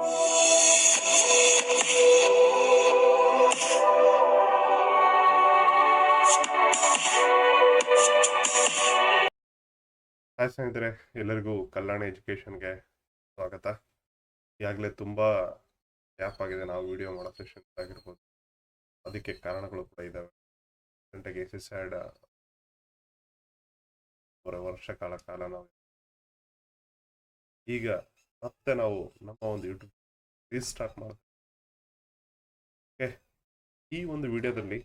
Hi ಸ್ನೇಹಿತರೆ, ಎಲ್ಲರಿಗೂ ಕಲ್ಯಾಣ ಎಜುಕೇಷನ್ಗೆ ಸ್ವಾಗತ. ಈಗಾಗಲೇ ತುಂಬ ಗ್ಯಾಪ್ ಆಗಿದೆ ನಾವು ವಿಡಿಯೋ ಮಾಡೋ ಸೆಷನ್ಸ್ ಆಗಿರ್ಬೋದು. ಅದಕ್ಕೆ ಕಾರಣಗಳು ಕೂಡ ಇದ್ದಾವೆ. ಗಂಟೆಗೆ SSAD ವರ್ಷ ಕಾಲ ನಾವು ಈಗ ಮತ್ತೆ ನಾವು ನಮ್ಮ ಒಂದು ಯೂಟ್ಯೂಬ್ ರೀಸ್ಟಾರ್ಟ್ ಮಾಡ್ತೀವಿ. ಓಕೆ, ಈ ಒಂದು ವಿಡಿಯೋದಲ್ಲಿ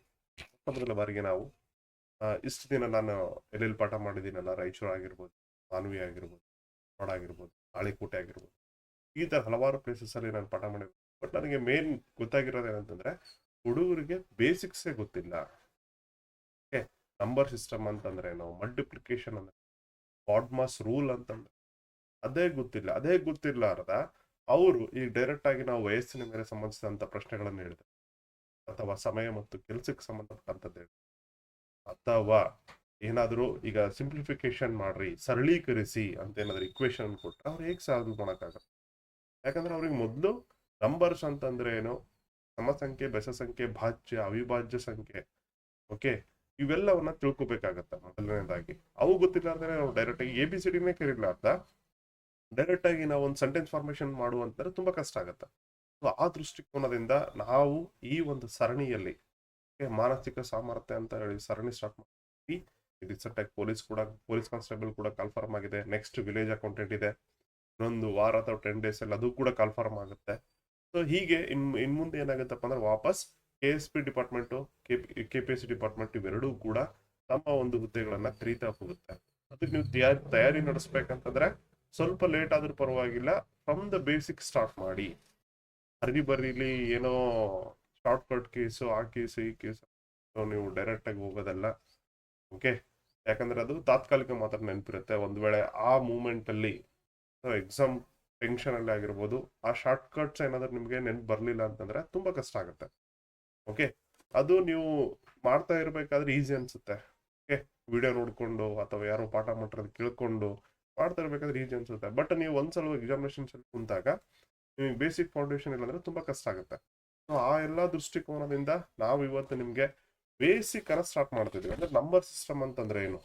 ಮೊದಲ ಬಾರಿಗೆ ನಾವು ಇಷ್ಟು ದಿನ ನಾನು ಎಲ್ಲೆಲ್ಲಿ ಪಾಠ ಮಾಡಿದ್ದೀನಲ್ಲ, ರಾಯಚೂರು ಆಗಿರ್ಬೋದು, ಮಾನ್ವಿ ಆಗಿರ್ಬೋದು, ಆಗಿರ್ಬೋದು, ಆಳಿಕೋಟೆ ಆಗಿರ್ಬೋದು, ಈ ಥರ ಹಲವಾರು ಪ್ಲೇಸಸ್ಸಲ್ಲಿ ನಾನು ಪಾಠ ಮಾಡಿದ್ದೀನಿ. ಬಟ್ ನನಗೆ ಮೇನ್ ಗೊತ್ತಾಗಿರೋದು ಏನಂತಂದರೆ, ಹುಡುಗರಿಗೆ ಬೇಸಿಕ್ಸೇ ಗೊತ್ತಿಲ್ಲ. ಓಕೆ, ನಂಬರ್ ಸಿಸ್ಟಮ್ ಅಂತಂದ್ರೆ ಏನು, ಮಲ್ಟಿಪ್ಲಿಕೇಶನ್ ಅಂದ್ರೆ, ಬಾಡ್ಮಾಸ್ ರೂಲ್ ಅಂತಂದ್ರೆ ಅದೇ ಗೊತ್ತಿರ್ಲಾರ್ದ ಅವರು ಈಗ ಡೈರೆಕ್ಟ್ ಆಗಿ ನಾವು ವಯಸ್ಸಿನ ಮೇಲೆ ಸಂಬಂಧಿಸಿದಂಥ ಪ್ರಶ್ನೆಗಳನ್ನು ಹೇಳ್ತಾರೆ, ಅಥವಾ ಸಮಯ ಮತ್ತು ಕೆಲಸಕ್ಕೆ ಸಂಬಂಧಪಟ್ಟಂಥದ್ದು ಹೇಳ್ತಾರೆ, ಅಥವಾ ಏನಾದರೂ ಈಗ ಸಿಂಪ್ಲಿಫಿಕೇಶನ್ ಮಾಡ್ರಿ, ಸರಳೀಕರಿಸಿ ಅಂತ ಏನಾದ್ರು ಇಕ್ವೇಶನ್ ಕೊಟ್ಟರೆ ಅವ್ರು ಹೇಗೆ ಸಾಲ್ವ್ ಮಾಡೋಕ್ಕಾಗತ್ತೆ? ಯಾಕಂದ್ರೆ ಅವ್ರಿಗೆ ಮೊದಲು ನಂಬರ್ಸ್ ಅಂತಂದ್ರೆ ಏನು, ಸಮಸಂಖ್ಯೆ, ಬೆಸ ಸಂಖ್ಯೆ, ಭಾಜ್ಯ, ಅವಿಭಾಜ್ಯ ಸಂಖ್ಯೆ, ಓಕೆ, ಇವೆಲ್ಲವನ್ನ ತಿಳ್ಕೊಬೇಕಾಗತ್ತ. ಮೊದಲನೇದಾಗಿ ಅವು ಗೊತ್ತಿಲ್ಲಾರ್ದ್ರೆ ನಾವು ಡೈರೆಕ್ಟ್ ಆಗಿ ABCDನೇ ಕರೀಲಾರ್ದ ಡೈರೆಕ್ಟ್ ಆಗಿ ನಾವು ಒಂದು ಸೆಂಟೆನ್ಸ್ ಫಾರ್ಮೇಶನ್ ಮಾಡುವಂತಾರೆ ತುಂಬಾ ಕಷ್ಟ ಆಗತ್ತೆ. ಸೊ ಆ ದೃಷ್ಟಿಕೋನದಿಂದ ನಾವು ಈ ಒಂದು ಸರಣಿಯಲ್ಲಿ ಮಾನಸಿಕ ಸಾಮರ್ಥ್ಯ ಅಂತ ಹೇಳಿ ಸರಣಿ ಸ್ಟಾರ್ಟ್ ಮಾಡ್ತೀವಿ. ರೀಸೆಂಟ್ ಆಗಿ ಪೊಲೀಸ್ ಕಾನ್ಸ್ಟೇಬಲ್ ಕೂಡ ಕಾನ್ಫರ್ಮ್ ಆಗಿದೆ. ನೆಕ್ಸ್ಟ್ ವಿಲೇಜ್ ಅಕೌಂಟೆಂಟ್ ಇದೆ, ಇನ್ನೊಂದು ವಾರ ಅಥವಾ 10 days ಅಲ್ಲಿ ಅದು ಕೂಡ ಕಾನ್ಫರ್ಮ್ ಆಗುತ್ತೆ. ಸೊ ಹೀಗೆ ಇನ್ ಮುಂದೆ ಏನಾಗುತ್ತಪ್ಪ ಅಂದ್ರೆ ವಾಪಸ್ KSP ಡಿಪಾರ್ಟ್ಮೆಂಟು, KPSC ಡಿಪಾರ್ಟ್ಮೆಂಟ್ ಇವೆರಡೂ ಕೂಡ ತಮ್ಮ ಒಂದು ಹುದ್ದೆಗಳನ್ನ ಕರೀತಾ ಹೋಗುತ್ತೆ. ಅದಕ್ಕೆ ನೀವು ತಯಾರಿ ನಡೆಸ್ಬೇಕಂತಂದ್ರೆ ಸ್ವಲ್ಪ ಲೇಟ್ ಆದ್ರೂ ಪರವಾಗಿಲ್ಲ, ಫ್ರಮ್ ದ ಬೇಸಿಕ್ ಸ್ಟಾರ್ಟ್ ಮಾಡಿ. ಬರೀಲಿ ಏನೋ ಶಾರ್ಟ್ ಕಟ್ ಕೇಸು, ಆ ಕೇಸು ಈ ಕೇಸು ನೀವು ಡೈರೆಕ್ಟ್ ಆಗಿ ಹೋಗೋದಲ್ಲ. ಓಕೆ, ಯಾಕಂದ್ರೆ ಅದು ತಾತ್ಕಾಲಿಕ ಮಾತ್ರ ನೆನಪಿರುತ್ತೆ. ಒಂದ್ ವೇಳೆ ಆ ಮೂಮೆಂಟ್ ಅಲ್ಲಿ ಎಕ್ಸಾಮ್ ಟೆನ್ಷನ್ ಅಲ್ಲಿ ಆಗಿರ್ಬೋದು, ಆ ಶಾರ್ಟ್ ಕಟ್ಸ್ ಏನಾದ್ರೂ ನಿಮ್ಗೆ ನೆನ್ಪು ಬರ್ಲಿಲ್ಲ ಅಂತಂದ್ರೆ ತುಂಬಾ ಕಷ್ಟ ಆಗುತ್ತೆ. ಓಕೆ, ಅದು ನೀವು ಮಾಡ್ತಾ ಇರ್ಬೇಕಾದ್ರೆ ಈಸಿ ಅನ್ಸುತ್ತೆ. ಓಕೆ, ವಿಡಿಯೋ ನೋಡ್ಕೊಂಡು ಅಥವಾ ಯಾರೋ ಪಾಠ ಮಾಡಿರೋದು ಕೇಳ್ಕೊಂಡು ಮಾಡ್ತಾ ಇರ್ಬೇಕಾದ್ರೆ ಈಸಿ ಅನ್ಸುತ್ತೆ. ಬಟ್ ನೀವು ಒಂದ್ಸಲ ಎಕ್ಸಾಮಿನೇಷನ್ಸ್ ಅಲ್ಲಿ ಕುಂತಾಗ ನಿಮಗೆ ಬೇಸಿಕ್ ಫೌಂಡೇಶನ್ ಇಲ್ಲ ಅಂದ್ರೆ ತುಂಬಾ ಕಷ್ಟ ಆಗುತ್ತೆ. ಸೊ ಆ ಎಲ್ಲಾ ದೃಷ್ಟಿಕೋನದಿಂದ ನಾವು ಇವತ್ತು ನಿಮ್ಗೆ ಬೇಸಿಕ್ ಅನ್ನ ಸ್ಟಾರ್ಟ್ ಮಾಡ್ತಿದ್ವಿ. ಅಂದ್ರೆ ನಂಬರ್ ಸಿಸ್ಟಮ್ ಅಂತಂದ್ರೆ ಏನು,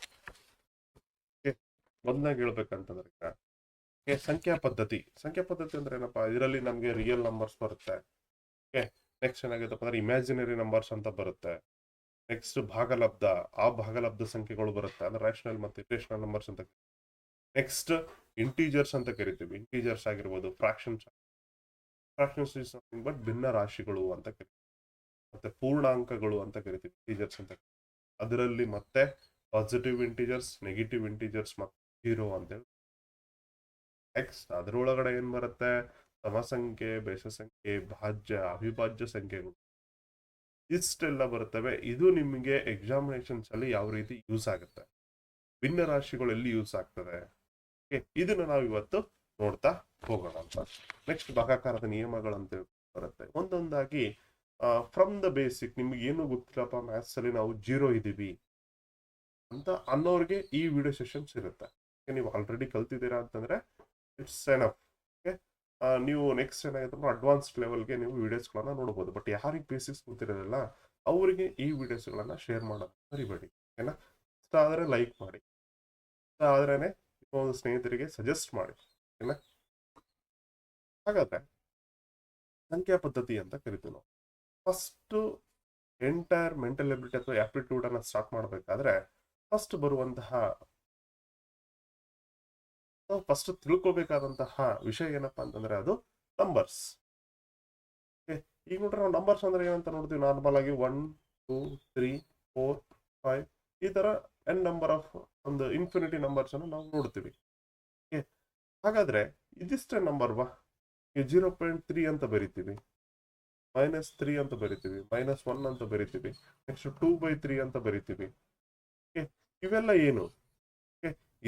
ಒಂದಾಗಿ ಹೇಳ್ಬೇಕಂತಂದ್ರೆ ಸಂಖ್ಯಾ ಪದ್ಧತಿ ಅಂದ್ರೆ ಏನಪ್ಪಾ, ಇದರಲ್ಲಿ ನಮ್ಗೆ ರಿಯಲ್ ನಂಬರ್ಸ್ ಬರುತ್ತೆ. ಓಕೆ, ನೆಕ್ಸ್ಟ್ ಏನಾಗುತ್ತಪ್ಪ ಅಂದ್ರೆ ಇಮ್ಯಾಜಿನರಿ ನಂಬರ್ಸ್ ಅಂತ ಬರುತ್ತೆ. ನೆಕ್ಸ್ಟ್ ಭಾಗಲಬ್ಧ, ಆ ಭಾಗಲಬ್ಧ ಸಂಖ್ಯೆಗಳು ಬರುತ್ತೆ, ಅಂದ್ರೆ ರ್ಯಾಷನಲ್ ಮತ್ತು ಇರ್ರೇಷನಲ್ ನಂಬರ್ಸ್ ಅಂತ. ನೆಕ್ಸ್ಟ್ ಇಂಟೀಜರ್ಸ್ ಅಂತ ಕರಿತೀವಿ. ಇಂಟೀಜರ್ಸ್ ಆಗಿರ್ಬೋದು, ಫ್ರಾಕ್ಷನ್ಸ್ ಇಸ್ ನಥಿಂಗ್ ಬಟ್ ಭಿನ್ನ ರಾಶಿಗಳು ಅಂತ ಕರಿತೀವಿ. ಮತ್ತೆ ಪೂರ್ಣಾಂಕಗಳು ಅಂತ ಕರಿತೀವಿ ಇಂಟೀಜರ್ಸ್ ಅಂತ. ಅದರಲ್ಲಿ ಮತ್ತೆ ಪಾಸಿಟಿವ್ ಇಂಟೀಜರ್ಸ್, ನೆಗೆಟಿವ್ ಇಂಟೀಜರ್ಸ್ ಮತ್ತು 0 ಅಂತ ಹೇಳಿ. ನೆಕ್ಸ್ಟ್ ಅದರೊಳಗಡೆ ಏನ್ ಬರುತ್ತೆ, ಸಮಸಂಖ್ಯೆ, ಬೆಸ ಸಂಖ್ಯೆ, ಭಾಜ್ಯ, ಅವಿಭಾಜ್ಯ ಸಂಖ್ಯೆಗಳು ಇಷ್ಟೆಲ್ಲ ಬರ್ತವೆ. ಇದು ನಿಮಗೆ ಎಕ್ಸಾಮಿನೇಷನ್ಸ್ ಅಲ್ಲಿ ಯಾವ ರೀತಿ ಯೂಸ್ ಆಗುತ್ತೆ, ಭಿನ್ನ ರಾಶಿಗಳು ಎಲ್ಲಿ ಯೂಸ್ ಆಗ್ತದೆ, ಇದನ್ನ ನಾವು ಇವತ್ತು ನೋಡ್ತಾ ಹೋಗೋಣ ಅಂತ. ನೆಕ್ಸ್ಟ್ ಭಾಗಾಕಾರದ ನಿಯಮಗಳಂತ ಬರುತ್ತೆ. ಒಂದೊಂದಾಗಿ ಫ್ರಮ್ ದ ಬೇಸಿಕ್, ನಿಮ್ಗೆ ಏನು ಗೊತ್ತಿಲ್ಲಪ್ಪ ಮ್ಯಾಥ್ಸ್ ಅಲ್ಲಿ ನಾವು 0 ಇದೀವಿ ಅಂತ ಅನ್ನೋರಿಗೆ ಈ ವಿಡಿಯೋ ಸೆಷನ್ಸ್ ಇರುತ್ತೆ. ನೀವು ಆಲ್ರೆಡಿ ಕಲ್ತಿದ್ದೀರಾ ಅಂತಂದ್ರೆ ಇಟ್ಸ್ ಎನಫ್. ಓಕೆ, ನೀವು ನೆಕ್ಸ್ಟ್ ಏನಾಗುತ್ತೆ ಅಡ್ವಾನ್ಸ್ಡ್ ಲೆವೆಲ್ಗೆ ನೀವು ವಿಡಿಯೋಸ್ಗಳನ್ನ ನೋಡ್ಬೋದು. ಬಟ್ ಯಾರಿಗೆ ಬೇಸಿಕ್ಸ್ ಗೊತ್ತಿರೋದಿಲ್ಲ ಅವರಿಗೆ ಈ ವಿಡಿಯೋಸ್ಗಳನ್ನ ಶೇರ್ ಮಾಡೋದು ಮರಿಬೇಡಿ. ಓಕೆನಾ? ಇಷ್ಟ ಆದರೆ ಲೈಕ್ ಮಾಡಿ, ಇಷ್ಟ ಆದ್ರೇನೆ ಒಂದು ಸ್ನೇಹಿತರಿಗೆ ಸಜೆಸ್ಟ್ ಮಾಡಿ. ಓಕೆನಾ? ಹಾಗಾದ್ರೆ ಸಂಖ್ಯಾ ಪದ್ಧತಿ ಅಂತ ಕರಿತೀವಿ ನಾವು. ಫಸ್ಟ್ ಎಂಟೈರ್ ಮೆಂಟಲ್ ಎಬಿಲಿಟಿ ಅಥವಾ ಆಪ್ಟಿಟ್ಯೂಡ್ ಅನ್ನ ಸ್ಟಾರ್ಟ್ ಮಾಡಬೇಕಾದ್ರೆ ಫಸ್ಟ್ ಬರುವಂತಹ, ಫಸ್ಟ್ ತಿಳ್ಕೊಬೇಕಾದಂತಹ ವಿಷಯ ಏನಪ್ಪಾ ಅಂತಂದ್ರೆ ಅದು ನಂಬರ್ಸ್. ಈಗ ನೋಡ್ರೆ ನಾವು ನಂಬರ್ಸ್ ಅಂದ್ರೆ ಏನಂತ ನೋಡ್ತೀವಿ, ನಾರ್ಮಲ್ ಆಗಿ 1 2 3 4 5 ಈ ತರ n ನಂಬರ್ ಆಫ್ ಒಂದು ಇನ್ಫಿನಿಟಿ ನಂಬರ್ಸ್ ಅನ್ನು ನಾವು ನೋಡ್ತೀವಿ. ಹಾಗಾದ್ರೆ ಇದಿಷ್ಟೇ ನಂಬರ್ ವಾ, 0.3 ಅಂತ ಬರಿತೀವಿ, -3 ಅಂತ ಬರಿತೀವಿ, -1 ಅಂತ ಬರಿತೀವಿ, ನೆಕ್ಸ್ಟ್ 2/3 ಅಂತ ಬರಿತೀವಿ. ಇವೆಲ್ಲ ಏನು,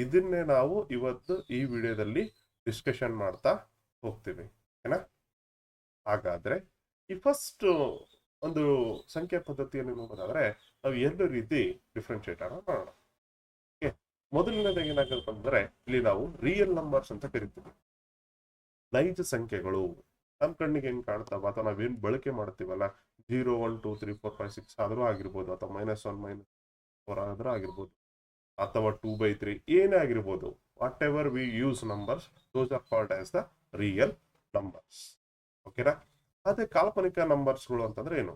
ಇದನ್ನೇ ನಾವು ಇವತ್ತು ಈ ವಿಡಿಯೋದಲ್ಲಿ ಡಿಸ್ಕಷನ್ ಮಾಡ್ತಾ ಹೋಗ್ತೀವಿ. ಓಕೆನಾ? ಹಾಗಾದ್ರೆ ಈ ಫಸ್ಟ್ ಒಂದು ಸಂಖ್ಯಾ ಪದ್ಧತಿಯನ್ನು ನೋಡೋದಾದ್ರೆ ನಾವು 2 ರೀತಿ ಡಿಫ್ರೆನ್ಶಿಯೇಟ್ ಮಾಡೋಣ. ಮೊದಲನೇದಾಗಿ ಏನಾಗುತ್ತೆ ಅಂದ್ರೆ ಇಲ್ಲಿ ನಾವು ರಿಯಲ್ ನಂಬರ್ಸ್ ಅಂತ ಕರಿತೀವಿ, ನೈಜ ಸಂಖ್ಯೆಗಳು ನಮ್ಮ ಕಣ್ಣಿಗೆ ಹೆಂಗ್ ಕಾಣ್ತಾವ ಅಥವಾ ನಾವೇನ್ ಬಳಕೆ ಮಾಡ್ತೀವಲ್ಲ 0 1 2 3 4 5 6 ಆದ್ರೂ ಆಗಿರ್ಬೋದು, ಅಥವಾ -1 -4 ಆದ್ರೂ ಆಗಿರ್ಬೋದು, ಅಥವಾ 2/3 ಏನೇ ಆಗಿರ್ಬೋದು, what ever we use numbers those are called as the real numbers. ಓಕೆನಾ? ಅದೇ ಕಾಲ್ಪನಿಕ ನಂಬರ್ಸ್ಗಳು ಅಂತಂದ್ರೆ ಏನು?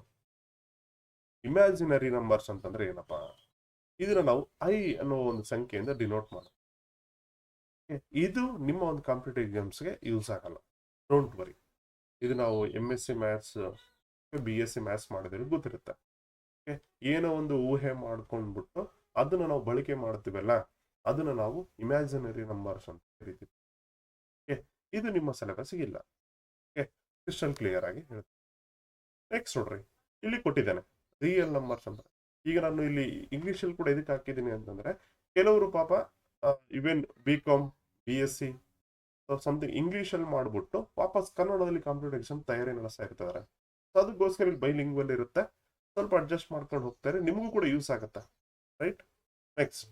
ಇಮ್ಯಾಜಿನರಿ ನಂಬರ್ಸ್ ಅಂತಂದ್ರೆ ಏನಪ್ಪಾ? ಇದನ್ನ ನಾವು ಐ ಅನ್ನೋ ಒಂದು ಸಂಖ್ಯೆಯಿಂದ ಡಿನೋಟ್ ಮಾಡೋದು. ಇದು ನಿಮ್ಮ ಒಂದು ಕಾಂಪಿಟೇಟಿವ್ ಎಕ್ಸಾಮ್ಸ್ಗೆ ಯೂಸ್ ಆಗಲ್ಲ, ಡೋಂಟ್ ವರಿ. ಇದು ನಾವು MSc ಮ್ಯಾಥ್ಸ್ BSc ಮ್ಯಾಥ್ಸ್ ಮಾಡಿದ್ರೆ ಗೊತ್ತಿರುತ್ತೆ. ಏನೋ ಒಂದು ಊಹೆ ಮಾಡ್ಕೊಂಡ್ಬಿಟ್ಟು ಅದನ್ನ ನಾವು ಬಳಕೆ ಮಾಡ್ತೀವಲ್ಲ, ಅದನ್ನ ನಾವು ಇಮ್ಯಾಜಿನರಿ ನಂಬರ್ಸ್ ಅಂತ ಕರಿತೀವಿ. ಇದು ನಿಮ್ಮ ಸಿಲೆಬಸ್ ಇಲ್ಲ. ಕ್ರಿಸ್ಟಲ್ ಕ್ಲಿಯರ್ ಆಗಿ ಹೇಳ್ತೀನಿ. ನೆಕ್ಸ್ಟ್ ನೋಡ್ರಿ, ಇಲ್ಲಿ ಕೊಟ್ಟಿದ್ದೇನೆ ರಿಯಲ್ ನಂಬರ್ಸ್ ಅಂತ. ಈಗ ನಾನು ಇಲ್ಲಿ ಇಂಗ್ಲಿಷಲ್ಲಿ ಕೂಡ ಇದಕ್ಕೆ ಹಾಕಿದ್ದೀನಿ ಅಂತಂದ್ರೆ, ಕೆಲವರು ಪಾಪ ಇವನ್ BCom BSc ಸಮಥಿಂಗ್ ಇಂಗ್ಲಿಷಲ್ಲಿ ಮಾಡ್ಬಿಟ್ಟು ವಾಪಸ್ ಕನ್ನಡದಲ್ಲಿ ಕಾಂಪಿಟೇಟಿವ್ ಎಕ್ಸಾಮ್ ತಯಾರಿ ನಡೆಸ್ತಾ ಇರ್ತಾರೆ. ಸೊ ಅದಕ್ಕೋಸ್ಕರ ಇಲ್ಲಿ ಬೈಲಿಂಗ್ವಲ್ ಇರುತ್ತೆ, ಸ್ವಲ್ಪ ಅಡ್ಜಸ್ಟ್ ಮಾಡ್ಕೊಂಡು ಹೋಗ್ತಾರೆ, ನಿಮಗೂ ಕೂಡ ಯೂಸ್ ಆಗುತ್ತೆ, right? Next,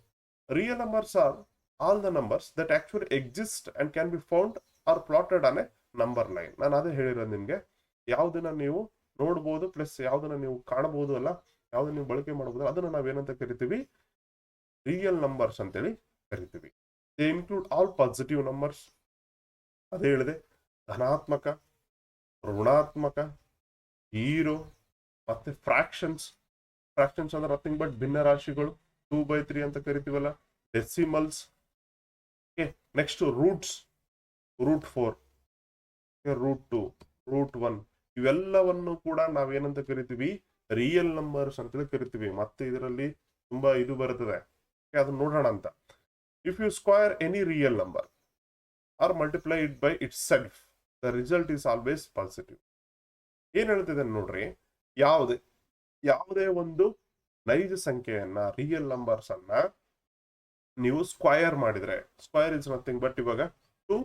real numbers are all the numbers that actually exist and can be found or plotted on a number line. ನಾನು ಅದೇ ಹೇಳಿರೋದು ನಿಮ್ಗೆ, ಯಾವ್ದನ್ನ ನೀವು ನೋಡ್ಬೋದು ಪ್ಲಸ್ ಯಾವ್ದನ್ನ ನೀವು ಕಾಣಬಹುದು ಅಲ್ಲ, ಯಾವ್ದನ್ನ ನೀವು ಬಳಕೆ ಮಾಡಬಹುದು, ಅದನ್ನ ನಾವೇನಂತ ಕರಿತೀವಿ? ರಿಯಲ್ ನಂಬರ್ಸ್ ಅಂತೇಳಿ ಕರಿತೀವಿ. They include all positive numbers, ಅದೇ ಹೇಳಿದೆ, ಧನಾತ್ಮಕ, ಋಣಾತ್ಮಕ, ಜೀರೋ, ಮತ್ತೆ ಫ್ರಾಕ್ಷನ್ಸ್. ಫ್ರಾಕ್ಷನ್ಸ್ ಅಂದ್ರೆ ನಥಿಂಗ್ ಬಟ್ ಭಿನ್ನ ರಾಶಿಗಳು, 2/3 ಅಂತ ಕರಿತೀವಲ್ಲ, ಡೆಸಿಮಲ್ಸ್. ನೆಕ್ಸ್ಟ್ ರೂಟ್ಸ್, √4, √2, √1, ಇವೆಲ್ಲವನ್ನು ಕೂಡ ನಾವೇನಂತ ಕರಿತೀವಿ? ರಿಯಲ್ ನಂಬರ್ಸ್ ಅಂತೇಳಿ ಕರಿತೀವಿ. ಮತ್ತೆ ಇದರಲ್ಲಿ ತುಂಬಾ ಇದು ಬರ್ತದೆ, ಅದನ್ನ ನೋಡೋಣ ಅಂತ. If you square any real number or multiply it by itself, the result is always positive. ಏನ್ ಹೇಳ್ತಿದೆ ನೋಡ್ರಿ, ಯಾವುದೇ ಒಂದು ನೈಜ ಸಂಖ್ಯೆಯನ್ನ, ರಿಯಲ್ ನಂಬರ್ಸ್ ಅನ್ನ ನೀವು ಸ್ಕ್ವೈರ್ ಮಾಡಿದ್ರೆ, ಸ್ಕ್ವೈರ್ ಇಸ್ ನಥಿಂಗ್ ಬಟ್ ಇವಾಗ 2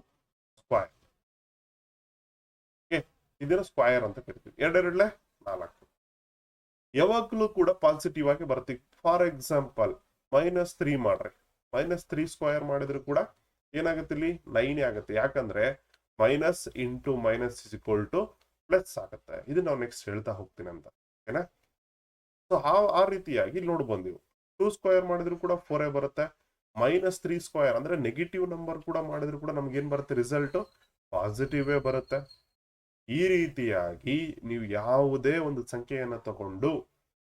ಸ್ಕ್ವೈರ್, ಇದನ್ನ ಸ್ಕ್ವೈರ್ ಅಂತ ಕರಿತೀವಿ. 2 4, ಯಾವಾಗಲೂ ಕೂಡ ಪಾಸಿಟಿವ್ ಆಗಿ ಬರ್ತೀವಿ. ಫಾರ್ ಎಕ್ಸಾಂಪಲ್ -3 ಮಾಡ್ರಿ, -3 ಸ್ಕ್ವೈರ್ ಮಾಡಿದ್ರು ಕೂಡ ಏನಾಗುತ್ತೆ? ಇಲ್ಲಿ 9 ಆಗುತ್ತೆ. ಯಾಕಂದ್ರೆ minus into minus is equal to plus ಆಗುತ್ತೆ. ಇದು ನಾವು ನೆಕ್ಸ್ಟ್ ಹೇಳ್ತಾ ಹೋಗ್ತೀನಿ ಅಂತ, ಓಕೆನಾ? ಸೊ ಆ ರೀತಿಯಾಗಿ ಇಲ್ಲಿ ನೋಡ್ಬೋದು ನೀವು, 2 ಸ್ಕ್ವೈರ್ ಮಾಡಿದ್ರು ಕೂಡ 4 ಬರುತ್ತೆ. -3 ಸ್ಕ್ವೈರ್ ಅಂದ್ರೆ ನೆಗೆಟಿವ್ ನಂಬರ್ ಕೂಡ ಮಾಡಿದ್ರು ಕೂಡ ನಮ್ಗೆ ಏನ್ ಬರುತ್ತೆ? ರಿಸಲ್ಟ್ ಪಾಸಿಟಿವ್ ಬರುತ್ತೆ. ಈ ರೀತಿಯಾಗಿ ನೀವು ಯಾವುದೇ ಒಂದು ಸಂಖ್ಯೆಯನ್ನ ತಗೊಂಡು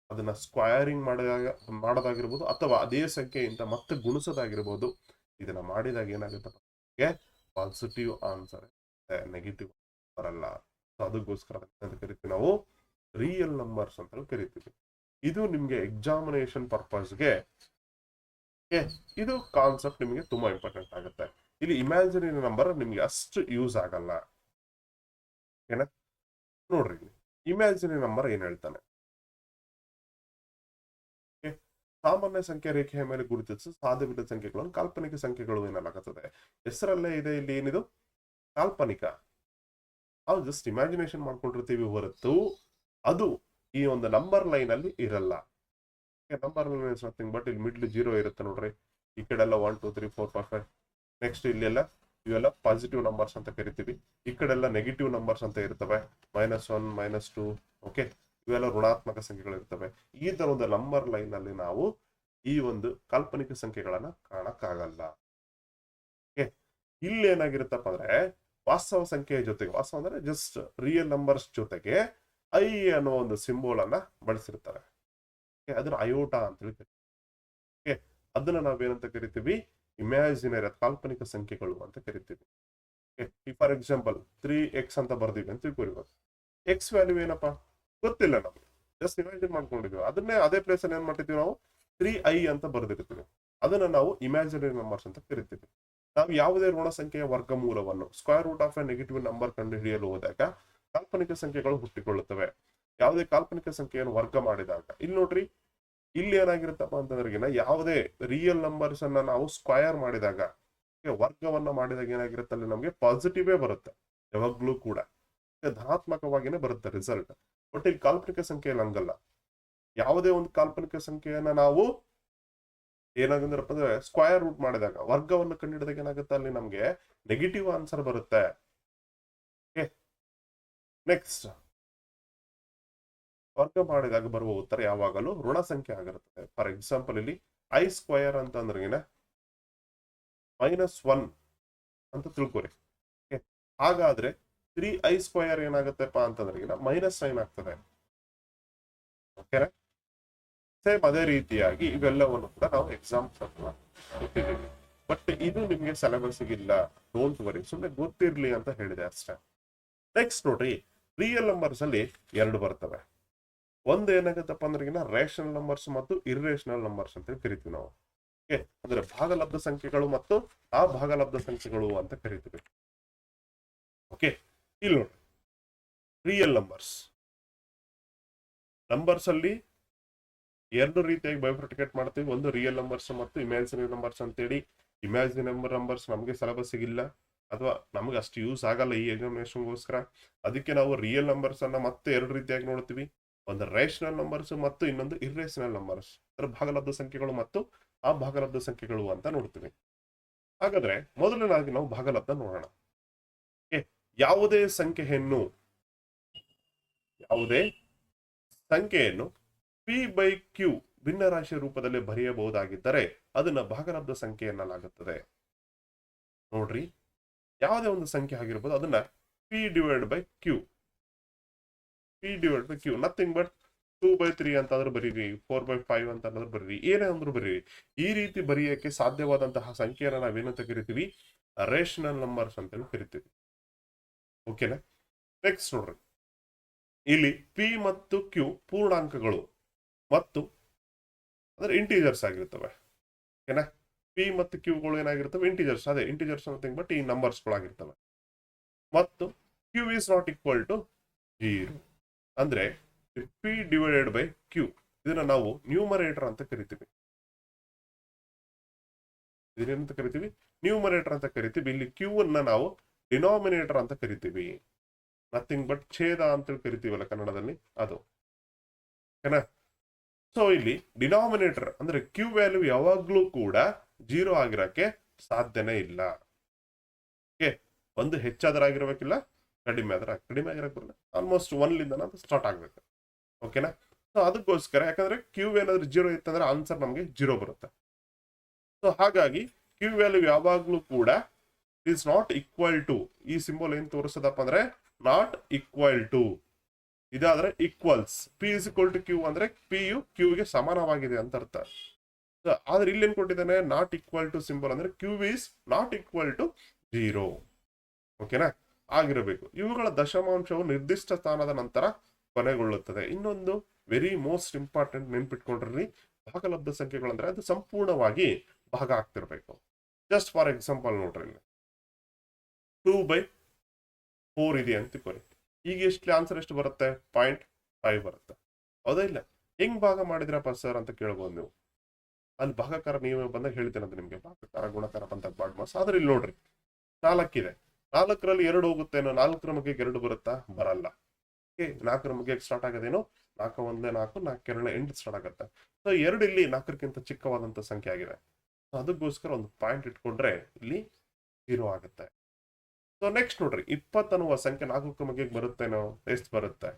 ಅದನ್ನ ಸ್ಕ್ವೈರಿಂಗ್ ಮಾಡೋದಾಗಿರ್ಬೋದು, ಅಥವಾ ಅದೇ ಸಂಖ್ಯೆಯಿಂದ ಮತ್ತೆ ಗುಣಿಸೋದಾಗಿರ್ಬೋದು, ಇದನ್ನ ಮಾಡಿದಾಗ ಏನಾಗುತ್ತೆ? ಪಾಸಿಟಿವ್ ಆನ್ಸರ್, ನೆಗೆಟಿವ್ ಬರಲ್ಲ. ಅದಕ್ಕೋಸ್ಕರ ಕರಿತೀವಿ ನಾವು ರಿಯಲ್ ನಂಬರ್ಸ್ ಅಂತ ಕರಿತೀವಿ. ಇದು ನಿಮ್ಗೆ ಎಕ್ಸಾಮಿನೇಷನ್ ಪರ್ಪಸ್ಗೆ ಇದು ಕಾನ್ಸೆಪ್ಟ್ ನಿಮಗೆ ತುಂಬಾ ಇಂಪಾರ್ಟೆಂಟ್ ಆಗುತ್ತೆ. ಇಲ್ಲಿ ಇಮ್ಯಾಜಿನರಿ ನಂಬರ್ ನಿಮ್ಗೆ ಅಷ್ಟು ಯೂಸ್ ಆಗಲ್ಲ, ಏನ? ನೋಡ್ರಿ, ಇಮ್ಯಾಜಿನರಿ ನಂಬರ್ ಏನ್ ಹೇಳ್ತಾನೆ? ಸಾಮಾನ್ಯ ಸಂಖ್ಯೆ ರೇಖೆಯ ಮೇಲೆ ಗುರುತಿಸಿ ಸಾಧ್ಯವಿದ್ದ ಸಂಖ್ಯೆಗಳನ್ನು ಕಾಲ್ಪನಿಕ ಸಂಖ್ಯೆಗಳು ಏನಾಗುತ್ತದೆ? ಹೆಸರಲ್ಲೇ ಇದೆ, ಇಲ್ಲಿ ಏನಿದು? ಕಾಲ್ಪನಿಕ. ನಾವು ಜಸ್ಟ್ ಇಮ್ಯಾಜಿನೇಷನ್ ಮಾಡ್ಕೊಂಡಿರ್ತೀವಿ ಹೊರತು ಅದು ಈ ಒಂದು ನಂಬರ್ ಲೈನ್ ಅಲ್ಲಿ ಇರಲ್ಲ. Number line is nothing but ಇಲ್ಲಿ ಮಿಡ್ಲ್ 0 ಇರುತ್ತೆ ನೋಡ್ರಿ. ಈ ಕಡೆ ಎಲ್ಲ 1 2 3 4 5 5. ನೆಕ್ಸ್ಟ್ ಇಲ್ಲೆಲ್ಲ ಇವೆಲ್ಲ ಪಾಸಿಟಿವ್ ನಂಬರ್ಸ್ ಅಂತ ಕರಿತೀವಿ. ಈ ಕಡೆ ಎಲ್ಲ ನೆಗೆಟಿವ್ ನಂಬರ್ಸ್ ಅಂತ ಇರ್ತವೆ, -1 -2. ಓಕೆ, ಇವೆಲ್ಲ ಋಣಾತ್ಮಕ ಸಂಖ್ಯೆಗಳು ಇರ್ತವೆ. ಈ ತರ ಒಂದು ನಂಬರ್ ಲೈನ್ ಅಲ್ಲಿ ನಾವು ಈ ಒಂದು ಕಾಲ್ಪನಿಕ ಸಂಖ್ಯೆಗಳನ್ನ ಕಾಣಕ್ಕಾಗಲ್ಲ. ಇಲ್ಲಿ ಏನಾಗಿರುತ್ತಪ್ಪ ಅಂದ್ರೆ, ವಾಸ್ತವ ಸಂಖ್ಯೆಯ ಜೊತೆಗೆ, ವಾಸ್ತವ ಅಂದ್ರೆ ಜಸ್ಟ್ ರಿಯಲ್ ನಂಬರ್ಸ್ ಜೊತೆಗೆ ಐ ಅನ್ನೋ ಒಂದು ಸಿಂಬೋಲ್ ಅನ್ನ ಬಳಸಿರ್ತಾರೆ. ಅದನ್ನ ಅಯೋಟಾ ಅಂತ ಹೇಳಿ ಅದನ್ನ ನಾವೇನಂತ ಕರಿತೀವಿ? ಇಮ್ಯಾಜಿನರಿ, ಕಾಲ್ಪನಿಕ ಸಂಖ್ಯೆಗಳು ಅಂತ ಕರಿತೀವಿ. ಫಾರ್ ಎಕ್ಸಾಂಪಲ್ 3x ಅಂತ ಬರ್ದೀವಿ ಅಂತ ತಿಳ್ಕೊಳ್ಬೋದು. ಎಕ್ಸ್ ವ್ಯಾಲ್ಯೂ ಏನಪ್ಪಾ ಗೊತ್ತಿಲ್ಲ ನಮ್ಗೆ, ಜಸ್ಟ್ ಇಮ್ಯಾಜಿನ್ ಮಾಡ್ಕೊಂಡಿದ್ವಿ. ಅದನ್ನೇ ಅದೇ ಪ್ಲೇಸ್ ಅಲ್ಲಿ ಏನ್ ಮಾಡ್ತಿದ್ವಿ ನಾವು? 3i ಅಂತ ಬರ್ದಿರ್ತೀವಿ. ಅದನ್ನ ನಾವು ಇಮ್ಯಾಜಿನರಿ ನಂಬರ್ಸ್ ಅಂತ ಕರಿತೀವಿ. ನಾವು ಯಾವುದೇ ಋಣ ಸಂಖ್ಯೆಯ ವರ್ಗಮೂಲವನ್ನು, square root of a negative number ಕಂಡು ಹಿಡಿಯಲು ಹೋದಾಗ ಕಾಲ್ಪನಿಕ ಸಂಖ್ಯೆಗಳು ಹುಟ್ಟಿಕೊಳ್ಳುತ್ತವೆ. ಯಾವುದೇ ಕಾಲ್ಪನಿಕ ಸಂಖ್ಯೆಯನ್ನು ವರ್ಗ ಮಾಡಿದಾಗ, ಇಲ್ಲಿ ನೋಡ್ರಿ, ಇಲ್ಲಿ ಏನಾಗಿರುತ್ತಪ್ಪ ಅಂತಂದ್ರೆ, ಯಾವುದೇ ರಿಯಲ್ ನಂಬರ್ಸ್ ಅನ್ನ ನಾವು ಸ್ಕ್ವಯರ್ ಮಾಡಿದಾಗ, ವರ್ಗವನ್ನ ಮಾಡಿದಾಗ ಏನಾಗಿರುತ್ತೆ? ಅಲ್ಲಿ ನಮಗೆ ಪಾಸಿಟಿವೇ ಬರುತ್ತೆ ಯಾವಾಗ್ಲೂ ಕೂಡ, ಧನಾತ್ಮಕವಾಗಿನೇ ಬರುತ್ತೆ ರಿಸಲ್ಟ್. ಬಟ್ ಇಲ್ಲಿ ಕಾಲ್ಪನಿಕ ಸಂಖ್ಯೆಯಲ್ಲಿ ಹಂಗಲ್ಲ. ಯಾವುದೇ ಒಂದು ಕಾಲ್ಪನಿಕ ಸಂಖ್ಯೆಯನ್ನ ನಾವು ಏನಾಗಂದ್ರಪ್ಪ ಅಂದ್ರೆ ಸ್ಕ್ವಯರ್ ರೂಟ್ ಮಾಡಿದಾಗ, ವರ್ಗವನ್ನು ಕಂಡುಹಿಡಿದಾಗ ಏನಾಗುತ್ತೆ? ಅಲ್ಲಿ ನಮ್ಗೆ ನೆಗೆಟಿವ್ ಆನ್ಸರ್ ಬರುತ್ತೆ. ನೆಕ್ಸ್ಟ್, ವರ್ಗ ಮಾಡಿದಾಗ ಬರುವ ಉತ್ತರ ಯಾವಾಗಲೂ ಋಣ ಸಂಖ್ಯೆ ಆಗಿರುತ್ತದೆ. ಫಾರ್ ಎಕ್ಸಾಂಪಲ್ ಇಲ್ಲಿ i² ಅಂತಂದ್ರೆ -1 ಅಂತ ತಿಳ್ಕೊರಿ. ಹಾಗಾದ್ರೆ 3i² ಏನಾಗುತ್ತೆಪ್ಪ ಅಂತಂದ್ರೆ -9 ಆಗ್ತದೆ. ಓಕೆನಾ? ಸೇಮ್ ಅದೇ ರೀತಿಯಾಗಿ ಇವೆಲ್ಲವನ್ನು ಕೂಡ ನಾವು ಎಕ್ಸಾಮ್ಸ್ ಕೊಟ್ಟಿದ್ದೀವಿ. ಬಟ್ ಇದು ನಿಮ್ಗೆ ಸಿಲೆಬಸ್ ಇಲ್ಲ, ಡೋಂಟ್ ವರಿ, ಸುಮ್ಮನೆ ಗೊತ್ತಿರ್ಲಿ ಅಂತ ಹೇಳಿದೆ ಅಷ್ಟೇ. ನೆಕ್ಸ್ಟ್ ನೋಡ್ರಿ, ರಿಯಲ್ ನಂಬರ್ಸ್ ಅಲ್ಲಿ ಎರಡು ಬರ್ತವೆ. ಒಂದು ಏನಾಗುತ್ತಪ್ಪ ಅಂದ್ರೆ ರೇಷನಲ್ ನಂಬರ್ಸ್ ಮತ್ತು ಇರ್ರೇಷನಲ್ ನಂಬರ್ಸ್ ಅಂತ ಕರಿತೀವಿ ನಾವು. ಓಕೆ, ಅಂದ್ರೆ ಭಾಗಲಬ್ಧ ಸಂಖ್ಯೆಗಳು ಮತ್ತು ಆ ಭಾಗಲಬ್ಧ ಸಂಖ್ಯೆಗಳು ಅಂತ ಕರಿತೀವಿ. ಓಕೆ, ಇಲ್ಲಿ ನೋಡಿ, ರಿಯಲ್ ನಂಬರ್ಸ್ ಅಲ್ಲಿ ಎರಡು ರೀತಿಯಾಗಿ ಬೈಫರ್ಟಿಕೇಟ್ ಮಾಡ್ತೀವಿ. ಒಂದು ರಿಯಲ್ ನಂಬರ್ಸ್ ಮತ್ತು ಇಮ್ಯಾಜಿನರಿ ನಂಬರ್ಸ್ ಅಂತೇಳಿ. ಇಮ್ಯಾಜಿನರಿ ನಂಬರ್ಸ್ ನಮಗೆ ಸಿಲೆಬಸ್ ಸಿಗಿಲ್ಲ ಅಥವಾ ನಮಗೆ ಅಷ್ಟು ಯೂಸ್ ಆಗಲ್ಲ ಈ ಎಕ್ಸಾಮಿನೇಷನ್ಗೋಸ್ಕರ. ಅದಕ್ಕೆ ನಾವು ರಿಯಲ್ ನಂಬರ್ಸ್ ಅನ್ನ ಮತ್ತೆ ಎರಡು ರೀತಿಯಾಗಿ ನೋಡ್ತೀವಿ. ಒಂದು ರೇಷನಲ್ ನಂಬರ್ಸ್ ಮತ್ತು ಇನ್ನೊಂದು ಇರ್ರೇಷನಲ್ ನಂಬರ್ಸ್, ಅಂದ್ರೆ ಭಾಗಲಬ್ಧ ಸಂಖ್ಯೆಗಳು ಮತ್ತು ಆ ಭಾಗಲಬ್ಧ ಸಂಖ್ಯೆಗಳು ಅಂತ ನೋಡ್ತೀವಿ. ಹಾಗಾದ್ರೆ ಮೊದಲನೇದಾಗಿ ನಾವು ಭಾಗಲಬ್ಧ ನೋಡೋಣ. ಯಾವುದೇ ಸಂಖ್ಯೆಯನ್ನು p/q ಭಿನ್ನರಾಶಿ ರೂಪದಲ್ಲಿ ಬರೆಯಬಹುದಾಗಿದ್ದರೆ ಅದನ್ನ ಭಾಗಲಬ್ಧ ಸಂಖ್ಯೆ ಎನ್ನಲಾಗುತ್ತದೆ. ನೋಡ್ರಿ, ಯಾವುದೇ ಒಂದು ಸಂಖ್ಯೆ ಆಗಿರ್ಬೋದು, ಅದನ್ನ p/q ನಥಿಂಗ್ ಬಟ್ 2/3 ಅಂತಾದ್ರೂ ಬರೀರಿ, 4/5 ಅಂತಂದ್ರೆ ಬರೀರಿ, ಏನೇ ಅಂದ್ರೂ ಬರೀರಿ. ಈ ರೀತಿ ಬರೆಯಕ್ಕೆ ಸಾಧ್ಯವಾದಂತಹ ಸಂಖ್ಯೆಯನ್ನು ನಾವೇನಂತ ಕರಿತೀವಿ? ರೇಷನಲ್ ನಂಬರ್ಸ್ ಅಂತ ಕರಿತೀವಿ. ಓಕೆನಾ? ನೆಕ್ಸ್ಟ್ ನೋಡ್ರಿ, ಇಲ್ಲಿ p ಮತ್ತು q ಪೂರ್ಣಾಂಕಗಳು ಮತ್ತು ಅಂದ್ರೆ ಇಂಟೀಜರ್ಸ್ ಆಗಿರ್ತವೆ. ಓಕೆನಾ? p ಮತ್ತು q ಗಳು ಏನಾಗಿರ್ತವೆ? ಇಂಟೀಜರ್ಸ್. ಅದೇ ಇಂಟೀಜರ್ಸ್ ನಥಿಂಗ್ ಬಟ್ ಈ ನಂಬರ್ಸ್ ಗಳಾಗಿರ್ತವೆ. ಮತ್ತು q is not equal to 0 ಅಂದ್ರೆ p/q ಇದನ್ನ ನಾವು ನ್ಯೂಮರೇಟರ್ ಅಂತ ಕರಿತೀವಿ. ಇದೇನಂತ ಕರಿತೀವಿ? ನ್ಯೂಮರೇಟರ್ ಅಂತ ಕರಿತೀವಿ. ಇಲ್ಲಿ q ಅನ್ನ ನಾವು ಡಿನಾಮಿನೇಟರ್ ಅಂತ ಕರಿತೀವಿ. ನಥಿಂಗ್ ಬಟ್ ಛೇದ ಅಂತ ಕರಿತೀವಲ್ಲ ಕನ್ನಡದಲ್ಲಿ, ಅದು. ಓಕೆನಾ? ಸೊ ಇಲ್ಲಿ ಡಿನಾಮಿನೇಟರ್ ಅಂದ್ರೆ q ವ್ಯಾಲ್ಯೂ ಯಾವಾಗ್ಲೂ ಕೂಡ 0 ಆಗಿರಕ್ಕೆ ಸಾಧ್ಯನೇ ಇಲ್ಲ. ಓಕೆ, ಒಂದು ಹೆಚ್ಚಾದ್ರಾಗಿರ್ಬೇಕಿಲ್ಲ, ಕಡಿಮೆ ಆಗಿರಕ್ ಬರಲ್ಲ. ಆಲ್ಮೋಸ್ಟ್ 1 ಲಿಂದ ಸ್ಟಾರ್ಟ್ ಆಗ್ಬೇಕು. ಓಕೆನಾ? ಸೊ ಅದಕ್ಕೋಸ್ಕರ, ಯಾಕಂದ್ರೆ q ಏನಾದ್ರೂ 0 ಇತ್ತಂದ್ರೆ ಆನ್ಸರ್ ನಮಗೆ 0 ಬರುತ್ತೆ. ಸೊ ಹಾಗಾಗಿ q ವ್ಯಾಲ್ಯೂ ಯಾವಾಗ್ಲೂ ಕೂಡ ಇಸ್ ನಾಟ್ ಈಕ್ವಲ್ ಟು, ಈ ಸಿಂಬಲ್ ಏನ್ ತೋರಿಸದಪ್ಪ ಅಂದ್ರೆ ನಾಟ್ ಈಕ್ವಲ್ ಟು, ಇದಾದ್ರೆ equals. p is equal to q ಅಂದ್ರೆ p ಯು q ಗೆ ಸಮಾನವಾಗಿದೆ ಅಂತ ಅರ್ಥ. ಆದ್ರೆ ಇಲ್ಲಿ ಏನ್ ಕೊಟ್ಟಿದ್ದಾನೆ? ನಾಟ್ ಈಕ್ವಲ್ ಟು ಸಿಂಬಲ್ ಅಂದ್ರೆ q is not equal to 0. ಓಕೆನಾ? ಆಗಿರಬೇಕು. ಇವುಗಳ ದಶಮಾಂಶವು ನಿರ್ದಿಷ್ಟ ಸ್ಥಾನದ ನಂತರ ಕೊನೆಗೊಳ್ಳುತ್ತದೆ. ಇನ್ನೊಂದು ವೆರಿ ಮೋಸ್ಟ್ ಇಂಪಾರ್ಟೆಂಟ್ ನೆನ್ಪಿಟ್ಕೊಂಡ್ರಿ, ಭಾಗಲಬ್ಧ ಸಂಖ್ಯೆಗಳು ಅಂದ್ರೆ ಅದು ಸಂಪೂರ್ಣವಾಗಿ ಭಾಗ ಆಗ್ತಿರ್ಬೇಕು. ಜಸ್ಟ್ ಫಾರ್ ಎಕ್ಸಾಂಪಲ್ ನೋಡ್ರಿ, 2/4 ಇದೆ ಅಂತ ತಿಳ್ಕೊಳ್ಳಿ. ಈಗ ಎಷ್ಟು ಆನ್ಸರ್ ಎಷ್ಟು ಬರುತ್ತೆ? 0.5 ಬರುತ್ತೆ. ಹೌದಾ ಇಲ್ಲ? ಹೆಂಗ್ ಭಾಗ ಮಾಡಿದ್ರಪ್ಪ ಸರ್ ಅಂತ ಕೇಳ್ಬೋದು ನೀವು. ಅಲ್ಲಿ ಭಾಗಕಾರ ನೀವು ಬಂದಾಗ ಹೇಳ್ತೇನೆ ಅದು ನಿಮ್ಗೆ, ಭಾಗಕಾರ ಗುಣಕಾರ ಬಂದಾಗ ಬಾಡ್ ಮಾಸ್. ಆದ್ರೆ ಇಲ್ಲಿ ನೋಡ್ರಿ, 4 ಇದೆ, 4ರಲ್ಲಿ 2 ಹೋಗುತ್ತೇನೋ, 4ರ ಮಗ್ಗೆಗೆ 2 ಬರುತ್ತಾ? ಬರಲ್ಲ. ಓಕೆ, 4ರ ಮಗ್ಗೆಗೆ ಸ್ಟಾರ್ಟ್ ಆಗೋದೇನು? 4 1 4, 4 2 8 ಸ್ಟಾರ್ಟ್ ಆಗುತ್ತೆ. ಸೊ 2 ಇಲ್ಲಿ 4ಕ್ಕಿಂತ ಚಿಕ್ಕವಾದಂತ ಸಂಖ್ಯೆ ಆಗಿದೆ. ಸೊ ಅದಕ್ಕೋಸ್ಕರ ಒಂದು ಪಾಯಿಂಟ್ ಇಟ್ಕೊಂಡ್ರೆ ಇಲ್ಲಿ 0 ಆಗುತ್ತೆ. ಸೊ ನೆಕ್ಸ್ಟ್ ನೋಡ್ರಿ, 20 ಅನ್ನುವ ಸಂಖ್ಯೆ 4ರ ಮಗ್ಗೆಗೆ ಬರುತ್ತೇನೋ? ಎಷ್ಟು ಬರುತ್ತೆ?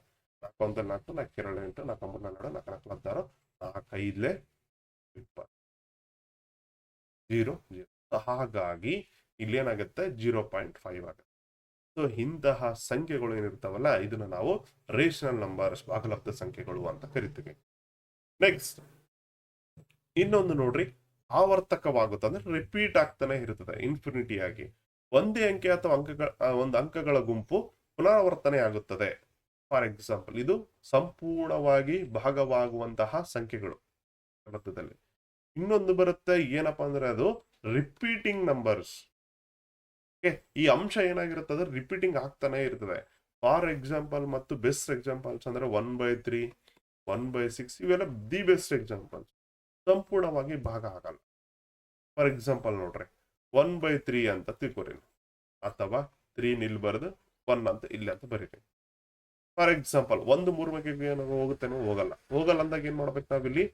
4 1 4, 4 2 8, 4 3 12, 4 4 16, 4 5 20, 0 0. ಹಾಗಾಗಿ ಇಲ್ಲೇನಾಗುತ್ತೆ? 0.5 ಆಗುತ್ತೆ. ಸೊ ಇಂತಹ ಸಂಖ್ಯೆಗಳು ಏನಿರ್ತಾವಲ್ಲ, ಇದನ್ನ ನಾವು ರೇಷನಲ್ ನಂಬರ್ಸ್, ಭಾಗಲಬ್ಧ ಸಂಖ್ಯೆಗಳು ಅಂತ ಕರಿತೀವಿ. ನೆಕ್ಸ್ಟ್ ಇನ್ನೊಂದು ನೋಡ್ರಿ, ಆವರ್ತಕವಾಗುತ್ತೆ ಅಂದ್ರೆ ರಿಪೀಟ್ ಆಗ್ತಾನೆ ಇರುತ್ತದೆ ಇನ್ಫಿನಿಟಿ ಆಗಿ. ಒಂದೇ ಅಂಕೆ ಅಥವಾ ಒಂದು ಅಂಕಗಳ ಗುಂಪು ಪುನರಾವರ್ತನೆ ಆಗುತ್ತದೆ. ಫಾರ್ ಎಕ್ಸಾಂಪಲ್, ಇದು ಸಂಪೂರ್ಣವಾಗಿ ಭಾಗವಾಗುವಂತಹ ಸಂಖ್ಯೆಗಳು ಅರ್ಥದಲ್ಲಿ. ಇನ್ನೊಂದು ಬರುತ್ತೆ, ಏನಪ್ಪಾ ಅಂದ್ರೆ ಅದು ರಿಪೀಟಿಂಗ್ ನಂಬರ್ಸ್. ಈ ಅಂಶ ಏನಾಗಿರುತ್ತದೆ? ರಿಪೀಟಿಂಗ್ ಆಗ್ತಾನೆ ಇರ್ತದೆ. ಫಾರ್ ಎಕ್ಸಾಂಪಲ್ ಮತ್ತು ಬೆಸ್ಟ್ ಎಕ್ಸಾಂಪಲ್ಸ್ ಅಂದ್ರೆ 1/3, 1/6 ಇವೆಲ್ಲ ದಿ ಬೆಸ್ಟ್ ಎಕ್ಸಾಂಪಲ್ಸ್. ಸಂಪೂರ್ಣವಾಗಿ ಭಾಗ ಆಗಲ್ಲ. ಫಾರ್ ಎಕ್ಸಾಂಪಲ್ ನೋಡ್ರಿ, 1/3 ಅಂತ ತಿಳ್ಕೊರಿ, ಅಥವಾ 3 ನಿಲ್ ಬರೆದು 1 ಅಂತ ಇಲ್ಲಿ ಅಂತ ಬರೀರಿ. For example 1 3 ಮಗ್ಗೆಗೆ ಹೋಗುತ್ತೇನೋ? ಹೋಗಲ್ಲ ಅಂದಾಗ ಏನ್ ಮಾಡ್ಬೇಕು? ನಾವಿಲ್ಲಿ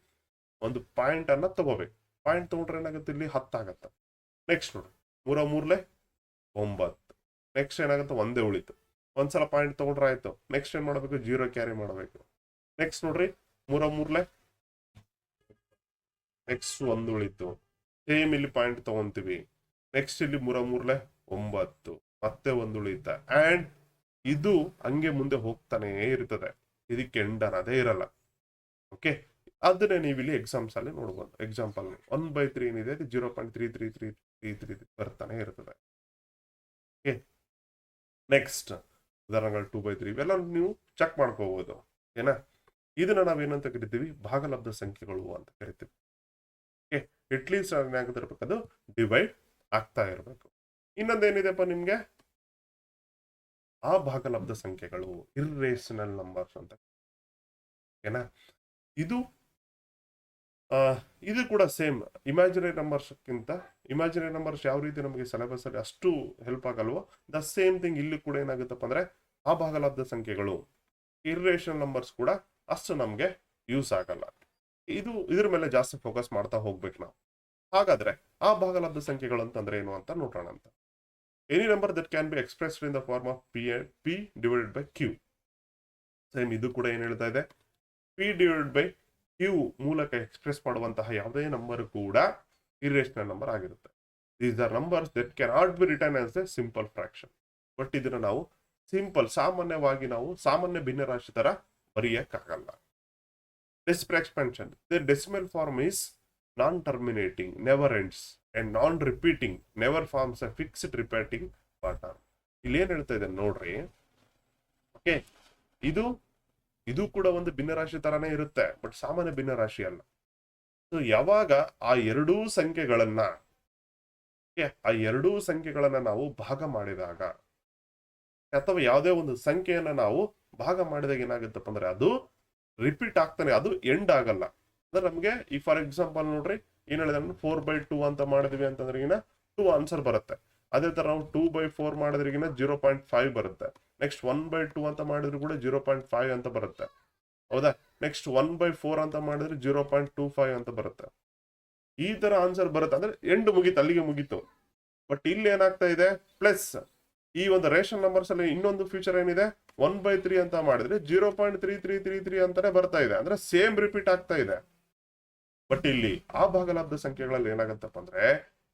ಒಂದು ಪಾಯಿಂಟ್ ಅನ್ನ ತಗೋಬೇಕು. ಪಾಯಿಂಟ್ ತಗೊಂಡ್ರೆ ಏನಾಗುತ್ತೆ? ಇಲ್ಲಿ 10 ಆಗತ್ತೆ. ನೆಕ್ಸ್ಟ್ ನೋಡ್ರಿ, 3 3 9. ನೆಕ್ಸ್ಟ್ ಏನಾಗುತ್ತೆ? ಒಂದೇ ಉಳಿತು. ಒಂದ್ಸಲ ಪಾಯಿಂಟ್ ತಗೊಂಡ್ರೆ ಆಯ್ತು. ನೆಕ್ಸ್ಟ್ ಏನ್ ಮಾಡಬೇಕು, 0 ಕ್ಯಾರಿ ಮಾಡಬೇಕು. ನೆಕ್ಸ್ಟ್ ನೋಡ್ರಿ, 3 ನೆಕ್ಸ್ಟ್ 1 ಉಳಿತು. ಸೇಮ್ ಇಲ್ಲಿ ಪಾಯಿಂಟ್ ತಗೊಂತೀವಿ. ನೆಕ್ಸ್ಟ್ ಇಲ್ಲಿ 3 9 ಮತ್ತೆ 1 ಉಳಿತ. ಅಂಡ್ ಇದು ಹಂಗೆ ಮುಂದೆ ಹೋಗ್ತಾನೆ ಇರ್ತದೆ. ಇದಕ್ಕೆ ಎಂಡ್ ಅನ್ನೋದೇ ಇರಲ್ಲ. ಓಕೆ, ಅದನ್ನೇ ನೀವು ಇಲ್ಲಿ ಎಕ್ಸಾಮ್ಸ್ ಅಲ್ಲಿ ನೋಡ್ಬೋದು. ಎಕ್ಸಾಂಪಲ್ 1/3 ಏನಿದೆ, 0.3333 ಬರ್ತಾನೆ ಇರ್ತದೆ. ಓಕೆ, ನೆಕ್ಸ್ಟ್ ಉದಾಹರಣೆಗಳು 2/3 ಇವೆಲ್ಲ ನೀವು ಚೆಕ್ ಮಾಡ್ಕೋಬಹುದು. ಏನ, ಇದನ್ನ ನಾವೇನಂತ ಕರಿತೀವಿ, ಭಾಗಲಬ್ಧ ಸಂಖ್ಯೆಗಳು ಅಂತ ಕರಿತೀವಿ. ಓಕೆ, ಅಟ್ಲೀಸ್ಟ್ ಏನಾಗದಿರ್ಬೇಕು, ಅದು ಡಿವೈಡ್ ಆಗ್ತಾ ಇರಬೇಕು. ಇನ್ನೊಂದೇನಿದೆಪ್ಪ ನಿಮ್ಗೆ, ಆ ಭಾಗಲಬ್ಧ ಸಂಖ್ಯೆಗಳು ಇರ್ರೇಷನಲ್ ನಂಬರ್ಸ್ ಅಂತ. ಓಕೆನಾ, ಇದು ಕೂಡ ಸೇಮ್ ಇಮ್ಯಾಜಿನರಿ ನಂಬರ್ಸ್ಗಿಂತ, ಇಮ್ಯಾಜಿನರಿ ನಂಬರ್ಸ್ ಯಾವ ರೀತಿ ನಮಗೆ ಸಿಲೆಬಸ್ ಅಲ್ಲಿ ಅಷ್ಟು ಹೆಲ್ಪ್ ಆಗಲ್ವೋ, ದ ಸೇಮ್ ಥಿಂಗ್ ಇಲ್ಲಿ ಕೂಡ ಏನಾಗುತ್ತಪ್ಪ ಅಂದ್ರೆ, ಆ ಭಾಗಲಬ್ಧ ಸಂಖ್ಯೆಗಳು ಇರ್ರೇಷನಲ್ ನಂಬರ್ಸ್ ಕೂಡ ಅಷ್ಟು ನಮ್ಗೆ ಯೂಸ್ ಆಗಲ್ಲ. ಇದ್ರ ಮೇಲೆ ಜಾಸ್ತಿ ಫೋಕಸ್ ಮಾಡ್ತಾ ಹೋಗ್ಬೇಕು ನಾವು. ಹಾಗಾದ್ರೆ ಆ ಭಾಗಲಬ್ಧ ಸಂಖ್ಯೆಗಳು ಅಂತಂದ್ರೆ ಏನು ಅಂತ ನೋಡೋಣ ಅಂತ. Any number that can be expressed in the form of P divided by Q. Same ಇದು ಕೂಡ ಏನ್ ಹೇಳ್ತಾ ಇದೆ, ಪಿ ಡಿವೈಡೆಡ್ ಬೈ ಕ್ಯೂ ಮೂಲಕ ಎಕ್ಸ್ಪ್ರೆಸ್ ಮಾಡುವಂತಹ ಯಾವುದೇ ನಂಬರ್ ಕೂಡ ಇರ್ರೇಷನಲ್ ನಂಬರ್ ಆಗಿರುತ್ತೆ. These are numbers that can not be return as a simple fraction. But ಇದನ್ನ ನಾವು ಸಾಮಾನ್ಯವಾಗಿ ನಾವು ಸಾಮಾನ್ಯ ಭಿನ್ನರಾಶಿ ತರ ಬರೆಯಕ್ಕಾಗಲ್ಲ. Decimal expansion, the decimal form is non-terminating, never ends, and non-repeating, never forms a fixed repeating pattern. ಇಲ್ಲಿ ಏನ್ ಹೇಳ್ತಾ ಇದೆ ನೋಡ್ರಿ. ಓಕೆ, ಇದು ಕೂಡ ಒಂದು ಭಿನ್ನರಾಶಿ ತರಾನೇ ಇರುತ್ತೆ, ಬಟ್ ಸಾಮಾನ್ಯ ಭಿನ್ನರಾಶಿ ಅಲ್ಲ. ಸೊ ಯಾವಾಗ ಆ ಎರಡೂ ಸಂಖ್ಯೆಗಳನ್ನ ನಾವು ಭಾಗ ಮಾಡಿದಾಗ, ಅಥವಾ ಯಾವುದೇ ಒಂದು ಸಂಖ್ಯೆಯನ್ನ ನಾವು ಭಾಗ ಮಾಡಿದಾಗ ಏನಾಗುತ್ತಪ್ಪ ಅಂದ್ರೆ, ಅದು ರಿಪೀಟ್ ಆಗ್ತಾನೆ, ಅದು ಎಂಡ್ ಆಗಲ್ಲ. ಅಂದ್ರೆ ನಮ್ಗೆ ಈ ಫಾರ್ ಎಕ್ಸಾಂಪಲ್ ನೋಡ್ರಿ, ಏನ್ ಹೇಳಿದ್ರೆ 4/2 ಅಂತ ಮಾಡಿದ್ವಿ ಅಂತಂದ್ರೆ 2 ಆನ್ಸರ್ ಬರುತ್ತೆ. ಅದೇ ತರ ನಾವು 2/4 ಮಾಡಿದ್ರೆ 0.5 ಬರುತ್ತೆ. ನೆಕ್ಸ್ಟ್ 1/2 ಅಂತ ಮಾಡಿದ್ರು ಕೂಡ 0.5 ಅಂತ ಬರುತ್ತೆ. ಹೌದಾ? ನೆಕ್ಸ್ಟ್ 1/4 ಅಂತ ಮಾಡಿದ್ರೆ 0.25 ಅಂತ ಬರುತ್ತೆ. ಈ ತರ ಆನ್ಸರ್ ಬರುತ್ತೆ. ಅಂದ್ರೆ ಎಂಡ್ ಮುಗೀತು, ಅಲ್ಲಿಗೆ ಮುಗೀತು. ಬಟ್ ಇಲ್ಲಿ ಏನಾಗ್ತಾ ಇದೆ, ಪ್ಲಸ್ ಈ ಒಂದು ರೇಷನ್ ನಂಬರ್ಸ್ ಅಲ್ಲಿ ಇನ್ನೊಂದು ಫ್ಯೂಚರ್ ಏನಿದೆ, 1/3 ಅಂತ ಮಾಡಿದ್ರೆ 0.3333 ಅಂತಾನೆ ಬರ್ತಾ ಇದೆ. ಅಂದ್ರೆ ಸೇಮ್ ರಿಪೀಟ್ ಆಗ್ತಾ ಇದೆ. ಬಟ್ ಇಲ್ಲಿ ಆ ಭಾಗಲಬ್ಧ ಸಂಖ್ಯೆಗಳಲ್ಲಿ ಏನಾಗತ್ತಪ್ಪ ಅಂದ್ರೆ,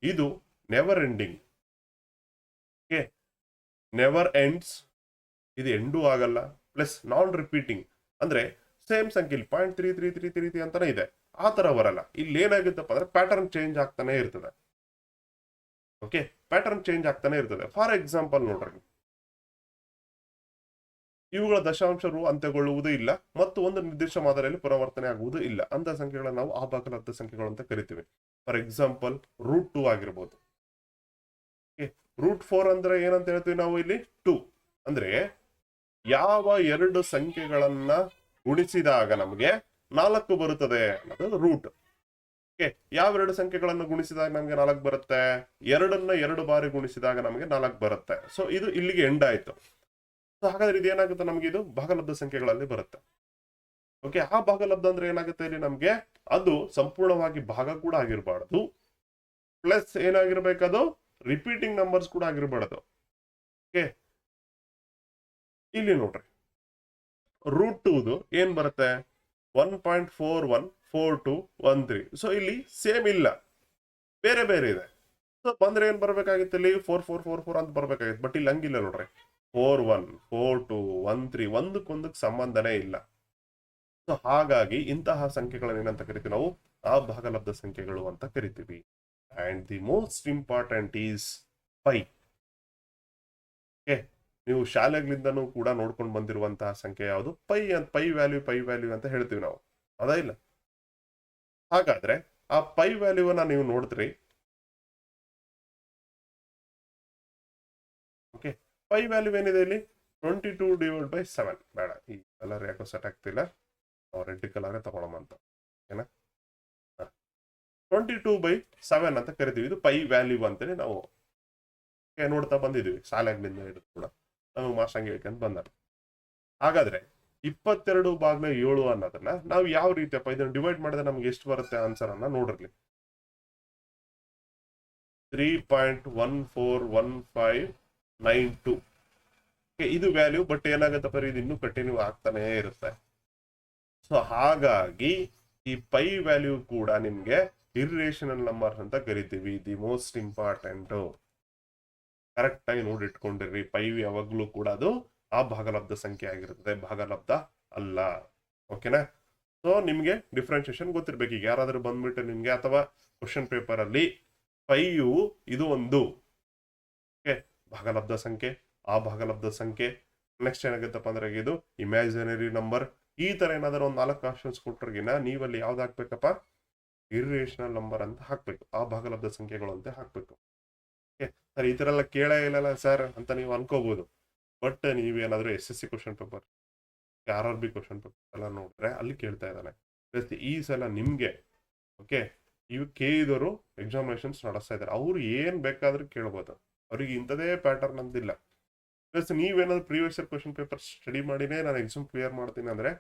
ಇದು ನೆವರ್ ಎಂಡಿಂಗ್. ನೆವರ್ ಎಂಡ್ಸ್, ಇದು ಎಂಡೂ ಆಗಲ್ಲ, ಪ್ಲಸ್ ನಾನ್ ರಿಪೀಟಿಂಗ್. ಅಂದ್ರೆ ಸೇಮ್ ಸಂಖ್ಯೆ 0.3333 ಅಂತಾನೆ ಇದೆ, ಆ ತರ ಬರಲ್ಲ. ಇಲ್ಲಿ ಏನಾಗುತ್ತಪ್ಪ ಅಂದ್ರೆ ಪ್ಯಾಟರ್ನ್ ಚೇಂಜ್ ಆಗ್ತಾನೆ ಇರ್ತದೆ. ಓಕೆ, ಪ್ಯಾಟರ್ನ್ ಚೇಂಜ್ ಆಗ್ತಾನೆ ಇರ್ತದೆ. ಫಾರ್ ಎಕ್ಸಾಂಪಲ್ ನೋಡ್ರಿ, ಇವುಗಳ ದಶಾಂಶರು ಅಂತ್ಯಗೊಳ್ಳುವುದೂ ಇಲ್ಲ ಮತ್ತು ಒಂದು ನಿರ್ದಿಷ್ಟ ಮಾದರಿಯಲ್ಲಿ ಪುನರಾವರ್ತನೆ ಆಗುವುದು ಇಲ್ಲ ಅಂತ ಸಂಖ್ಯೆಗಳನ್ನ ನಾವು ಆ ಭಾಗಲಬ್ಧ ಸಂಖ್ಯೆಗಳು ಅಂತ ಕರಿತೀವಿ. ಫಾರ್ ಎಕ್ಸಾಂಪಲ್ √2 ಆಗಿರ್ಬೋದು. √4 ಅಂದ್ರೆ ಏನಂತ ಹೇಳ್ತೀವಿ ನಾವು ಇಲ್ಲಿ, 2 ಅಂದ್ರೆ ಯಾವ ಎರಡು ಸಂಖ್ಯೆಗಳನ್ನ ಗುಣಿಸಿದಾಗ ನಮಗೆ 4 ಬರುತ್ತದೆ ಅನ್ನೋದು ರೂಟ್. ಯಾವೆರಡು ಸಂಖ್ಯೆಗಳನ್ನು ಗುಣಿಸಿದಾಗ ನಮ್ಗೆ 4 ಬರುತ್ತೆ, 2ನ್ನ 2 ಬಾರಿ ಗುಣಿಸಿದಾಗ ನಮಗೆ 4 ಬರುತ್ತೆ. ಸೊ ಇದು ಇಲ್ಲಿಗೆ ಎಂಡ್ ಆಯ್ತು. ಸೊ ಹಾಗಾದ್ರೆ ಇದು ಏನಾಗುತ್ತೆ, ನಮ್ಗೆ ಇದು ಭಾಗಲಬ್ಧ ಸಂಖ್ಯೆಗಳಲ್ಲಿ ಬರುತ್ತೆ. ಓಕೆ, ಆ ಭಾಗಲಬ್ಧ ಅಂದ್ರೆ ಏನಾಗುತ್ತೆ ಇಲ್ಲಿ ನಮ್ಗೆ, ಅದು ಸಂಪೂರ್ಣವಾಗಿ ಭಾಗ ಕೂಡ ಆಗಿರಬಾರ್ದು, ಪ್ಲಸ್ ಏನಾಗಿರ್ಬೇಕದು ರಿಪೀಟಿಂಗ್ ನಂಬರ್ಸ್ ಕೂಡ ಆಗಿರಬಾರ್ದು. ಓಕೆ, ಇಲ್ಲಿ ನೋಡ್ರಿ, √2 ಏನ್ ಬರುತ್ತೆ, 1.414213. ಸೊ ಇಲ್ಲಿ ಸೇಮ್ ಇಲ್ಲ, ಬೇರೆ ಬೇರೆ ಇದೆ. ಸೊ ಬಂದ್ರೆ ಏನ್ ಬರ್ಬೇಕಾಗಿತ್ತು, ಇಲ್ಲಿ 4444 ಅಂತ ಬರ್ಬೇಕಾಗಿತ್ತು. ಬಟ್ ಇಲ್ಲಿ ಹಂಗಿಲ್ಲ ನೋಡ್ರಿ, 414213 ಒಂದಕ್ಕೊಂದಕ್ಕೆ ಸಂಬಂಧನೇ ಇಲ್ಲ. ಸೊ ಹಾಗಾಗಿ ಇಂತಹ ಸಂಖ್ಯೆಗಳನ್ನ ಏನಂತ ಕರಿತೀವಿ ನಾವು, ಆ ಭಾಗಲಬ್ಧ ಸಂಖ್ಯೆಗಳು ಅಂತ ಕರಿತೀವಿ. And the most important is pi. ನೀವು ಶಾಲೆಗಳಿಂದನೂ ಕೂಡ ನೋಡ್ಕೊಂಡು ಬಂದಿರುವಂತಹ ಸಂಖ್ಯೆ ಯಾವುದು, ಪೈ ವ್ಯಾಲ್ಯೂ ಅಂತ ಹೇಳ್ತೀವಿ ನಾವು, ಅದ ಇಲ್ಲ? ಹಾಗಾದ್ರೆ ಆ ಪೈ ವ್ಯಾಲ್ಯೂವನ್ನ ನೀವು ನೋಡಿದ್ರಿ. ಓಕೆ, ಪೈ ವ್ಯಾಲ್ಯೂ ಏನಿದೆ ಇಲ್ಲಿ, 22/7. ಬೇಡ, ಈ ಕಲರ್ ಯಾಕೋ ಸೆಟ್ ಆಗ್ತಿಲ್ಲ, ರೆಡ್ ಕಲರ್ ತಗೊಳಮ ಅಂತ. ಓಕೆನಾ, 22/7 ಅಂತ ಕರಿತೀವಿ. ಇದು ಪೈ ವ್ಯಾಲ್ಯೂ ಅಂತೇಳಿ ನಾವು ನೋಡ್ತಾ ಬಂದಿದ್ದೀವಿ, ಶಾಲೆಗಳಿಂದ ಹಿಡಿದು ಕೂಡ ನಮಗೆ ಮಾಸ್ಟಂಗೆ ಹೇಳ್ಕೊಂಡ್ ಬಂದಾರ. ಹಾಗಾದ್ರೆ 22/7 ಅನ್ನೋದನ್ನ ನಾವು ಯಾವ ರೀತಿಯಪ್ಪ ಇದನ್ನ ಡಿವೈಡ್ ಮಾಡಿದ್ರೆ ನಮ್ಗೆ ಎಷ್ಟು ಬರುತ್ತೆ ಆನ್ಸರ್ ಅನ್ನ ನೋಡ್ರಿ. 3.141592. ಇದು ವ್ಯಾಲ್ಯೂ, ಬಟ್ ಏನಾಗುತ್ತಪ್ಪ ಇದು ಇನ್ನೂ ಕಂಟಿನ್ಯೂ ಆಗ್ತಾನೆ ಇರುತ್ತೆ. ಸೊ ಹಾಗಾಗಿ ಈ ಪೈ ವ್ಯಾಲ್ಯೂ ಕೂಡ ನಿಮ್ಗೆ ಇರ್ರೇಷನಲ್ ನಂಬರ್ಸ್ ಅಂತ ಕರಿತೀವಿ. ದಿ ಮೋಸ್ಟ್ ಇಂಪಾರ್ಟೆಂಟ್, ಕರೆಕ್ಟ್ ಆಗಿ ನೋಡಿ ಇಟ್ಕೊಂಡಿರ್ರಿ. ಪೈ ಯಾವಾಗ್ಲೂ ಕೂಡ ಅದು ಆ ಭಾಗಲಬ್ಧ ಸಂಖ್ಯೆ ಆಗಿರ್ತದೆ, ಭಾಗಲಬ್ಧ ಅಲ್ಲ. ಓಕೆನಾ? ಸೊ ನಿಮ್ಗೆ ಡಿಫ್ರೆನ್ಶಿಯೇಷನ್ ಗೊತ್ತಿರ್ಬೇಕು. ಈಗ ಯಾರಾದ್ರೂ ಬಂದ್ಬಿಟ್ಟು ನಿಮ್ಗೆ ಅಥವಾ ಕ್ವಶನ್ ಪೇಪರ್ ಅಲ್ಲಿ ಪೈಯು ಇದು ಒಂದು ಭಾಗಲಬ್ಧ ಸಂಖ್ಯೆ, ಆ ಭಾಗಲಬ್ಧ ಸಂಖ್ಯೆ, ನೆಕ್ಸ್ಟ್ ಏನಾಗುತ್ತಪ್ಪ ಅಂದ್ರೆ ಇದು ಇಮ್ಯಾಜಿನರಿ ನಂಬರ್, ಈ ತರ ಏನಾದ್ರು ಒಂದು 4 ಆಪ್ಷನ್ಸ್ ಕೊಟ್ಟರ್ಗಿನ ನೀವಲ್ಲಿ ಯಾವ್ದು ಹಾಕ್ಬೇಕಪ್ಪ? ಇರ್ರೇಷನಲ್ ನಂಬರ್ ಅಂತ ಹಾಕ್ಬೇಕು, ಆ ಭಾಗಲಬ್ಧ ಸಂಖ್ಯೆಗಳು ಅಂತ ಹಾಕ್ಬೇಕು. ಸರ್ ಈ ತರ ಎಲ್ಲ ಕೇಳೇ ಇಲ್ಲಲ್ಲ ಸರ್ ಅಂತ ನೀವು ಅನ್ಕೋಬಹುದು. ಬಟ್ ನೀವೇನಾದ್ರೂ SSC question paper, RRB question paper ಎಲ್ಲ ನೋಡಿದ್ರೆ ಅಲ್ಲಿ ಕೇಳ್ತಾ ಇದ್ದಾನೆ. ಈ ಸಲ ನಿಮ್ಗೆ ಓಕೆ ಇವು ಇವರು ಎಕ್ಸಾಮಿನೇಷನ್ಸ್ ನಡೆಸ್ತಾ ಇದ್ದಾರೆ. ಅವ್ರು ಏನ್ ಬೇಕಾದ್ರೂ ಕೇಳ್ಬೋದು, ಅವ್ರಿಗೆ ಇಂಥದೇ ಪ್ಯಾಟರ್ನ್ ಅಂತಿಲ್ಲ. ಪ್ಲಸ್ ನೀವೇನಾದ್ರು previous year question paper study ಮಾಡಿನೇ ನಾನು ಎಕ್ಸಾಮ್ ಕ್ಲಿಯರ್ ಮಾಡ್ತೀನಿ ಅಂದ್ರೆ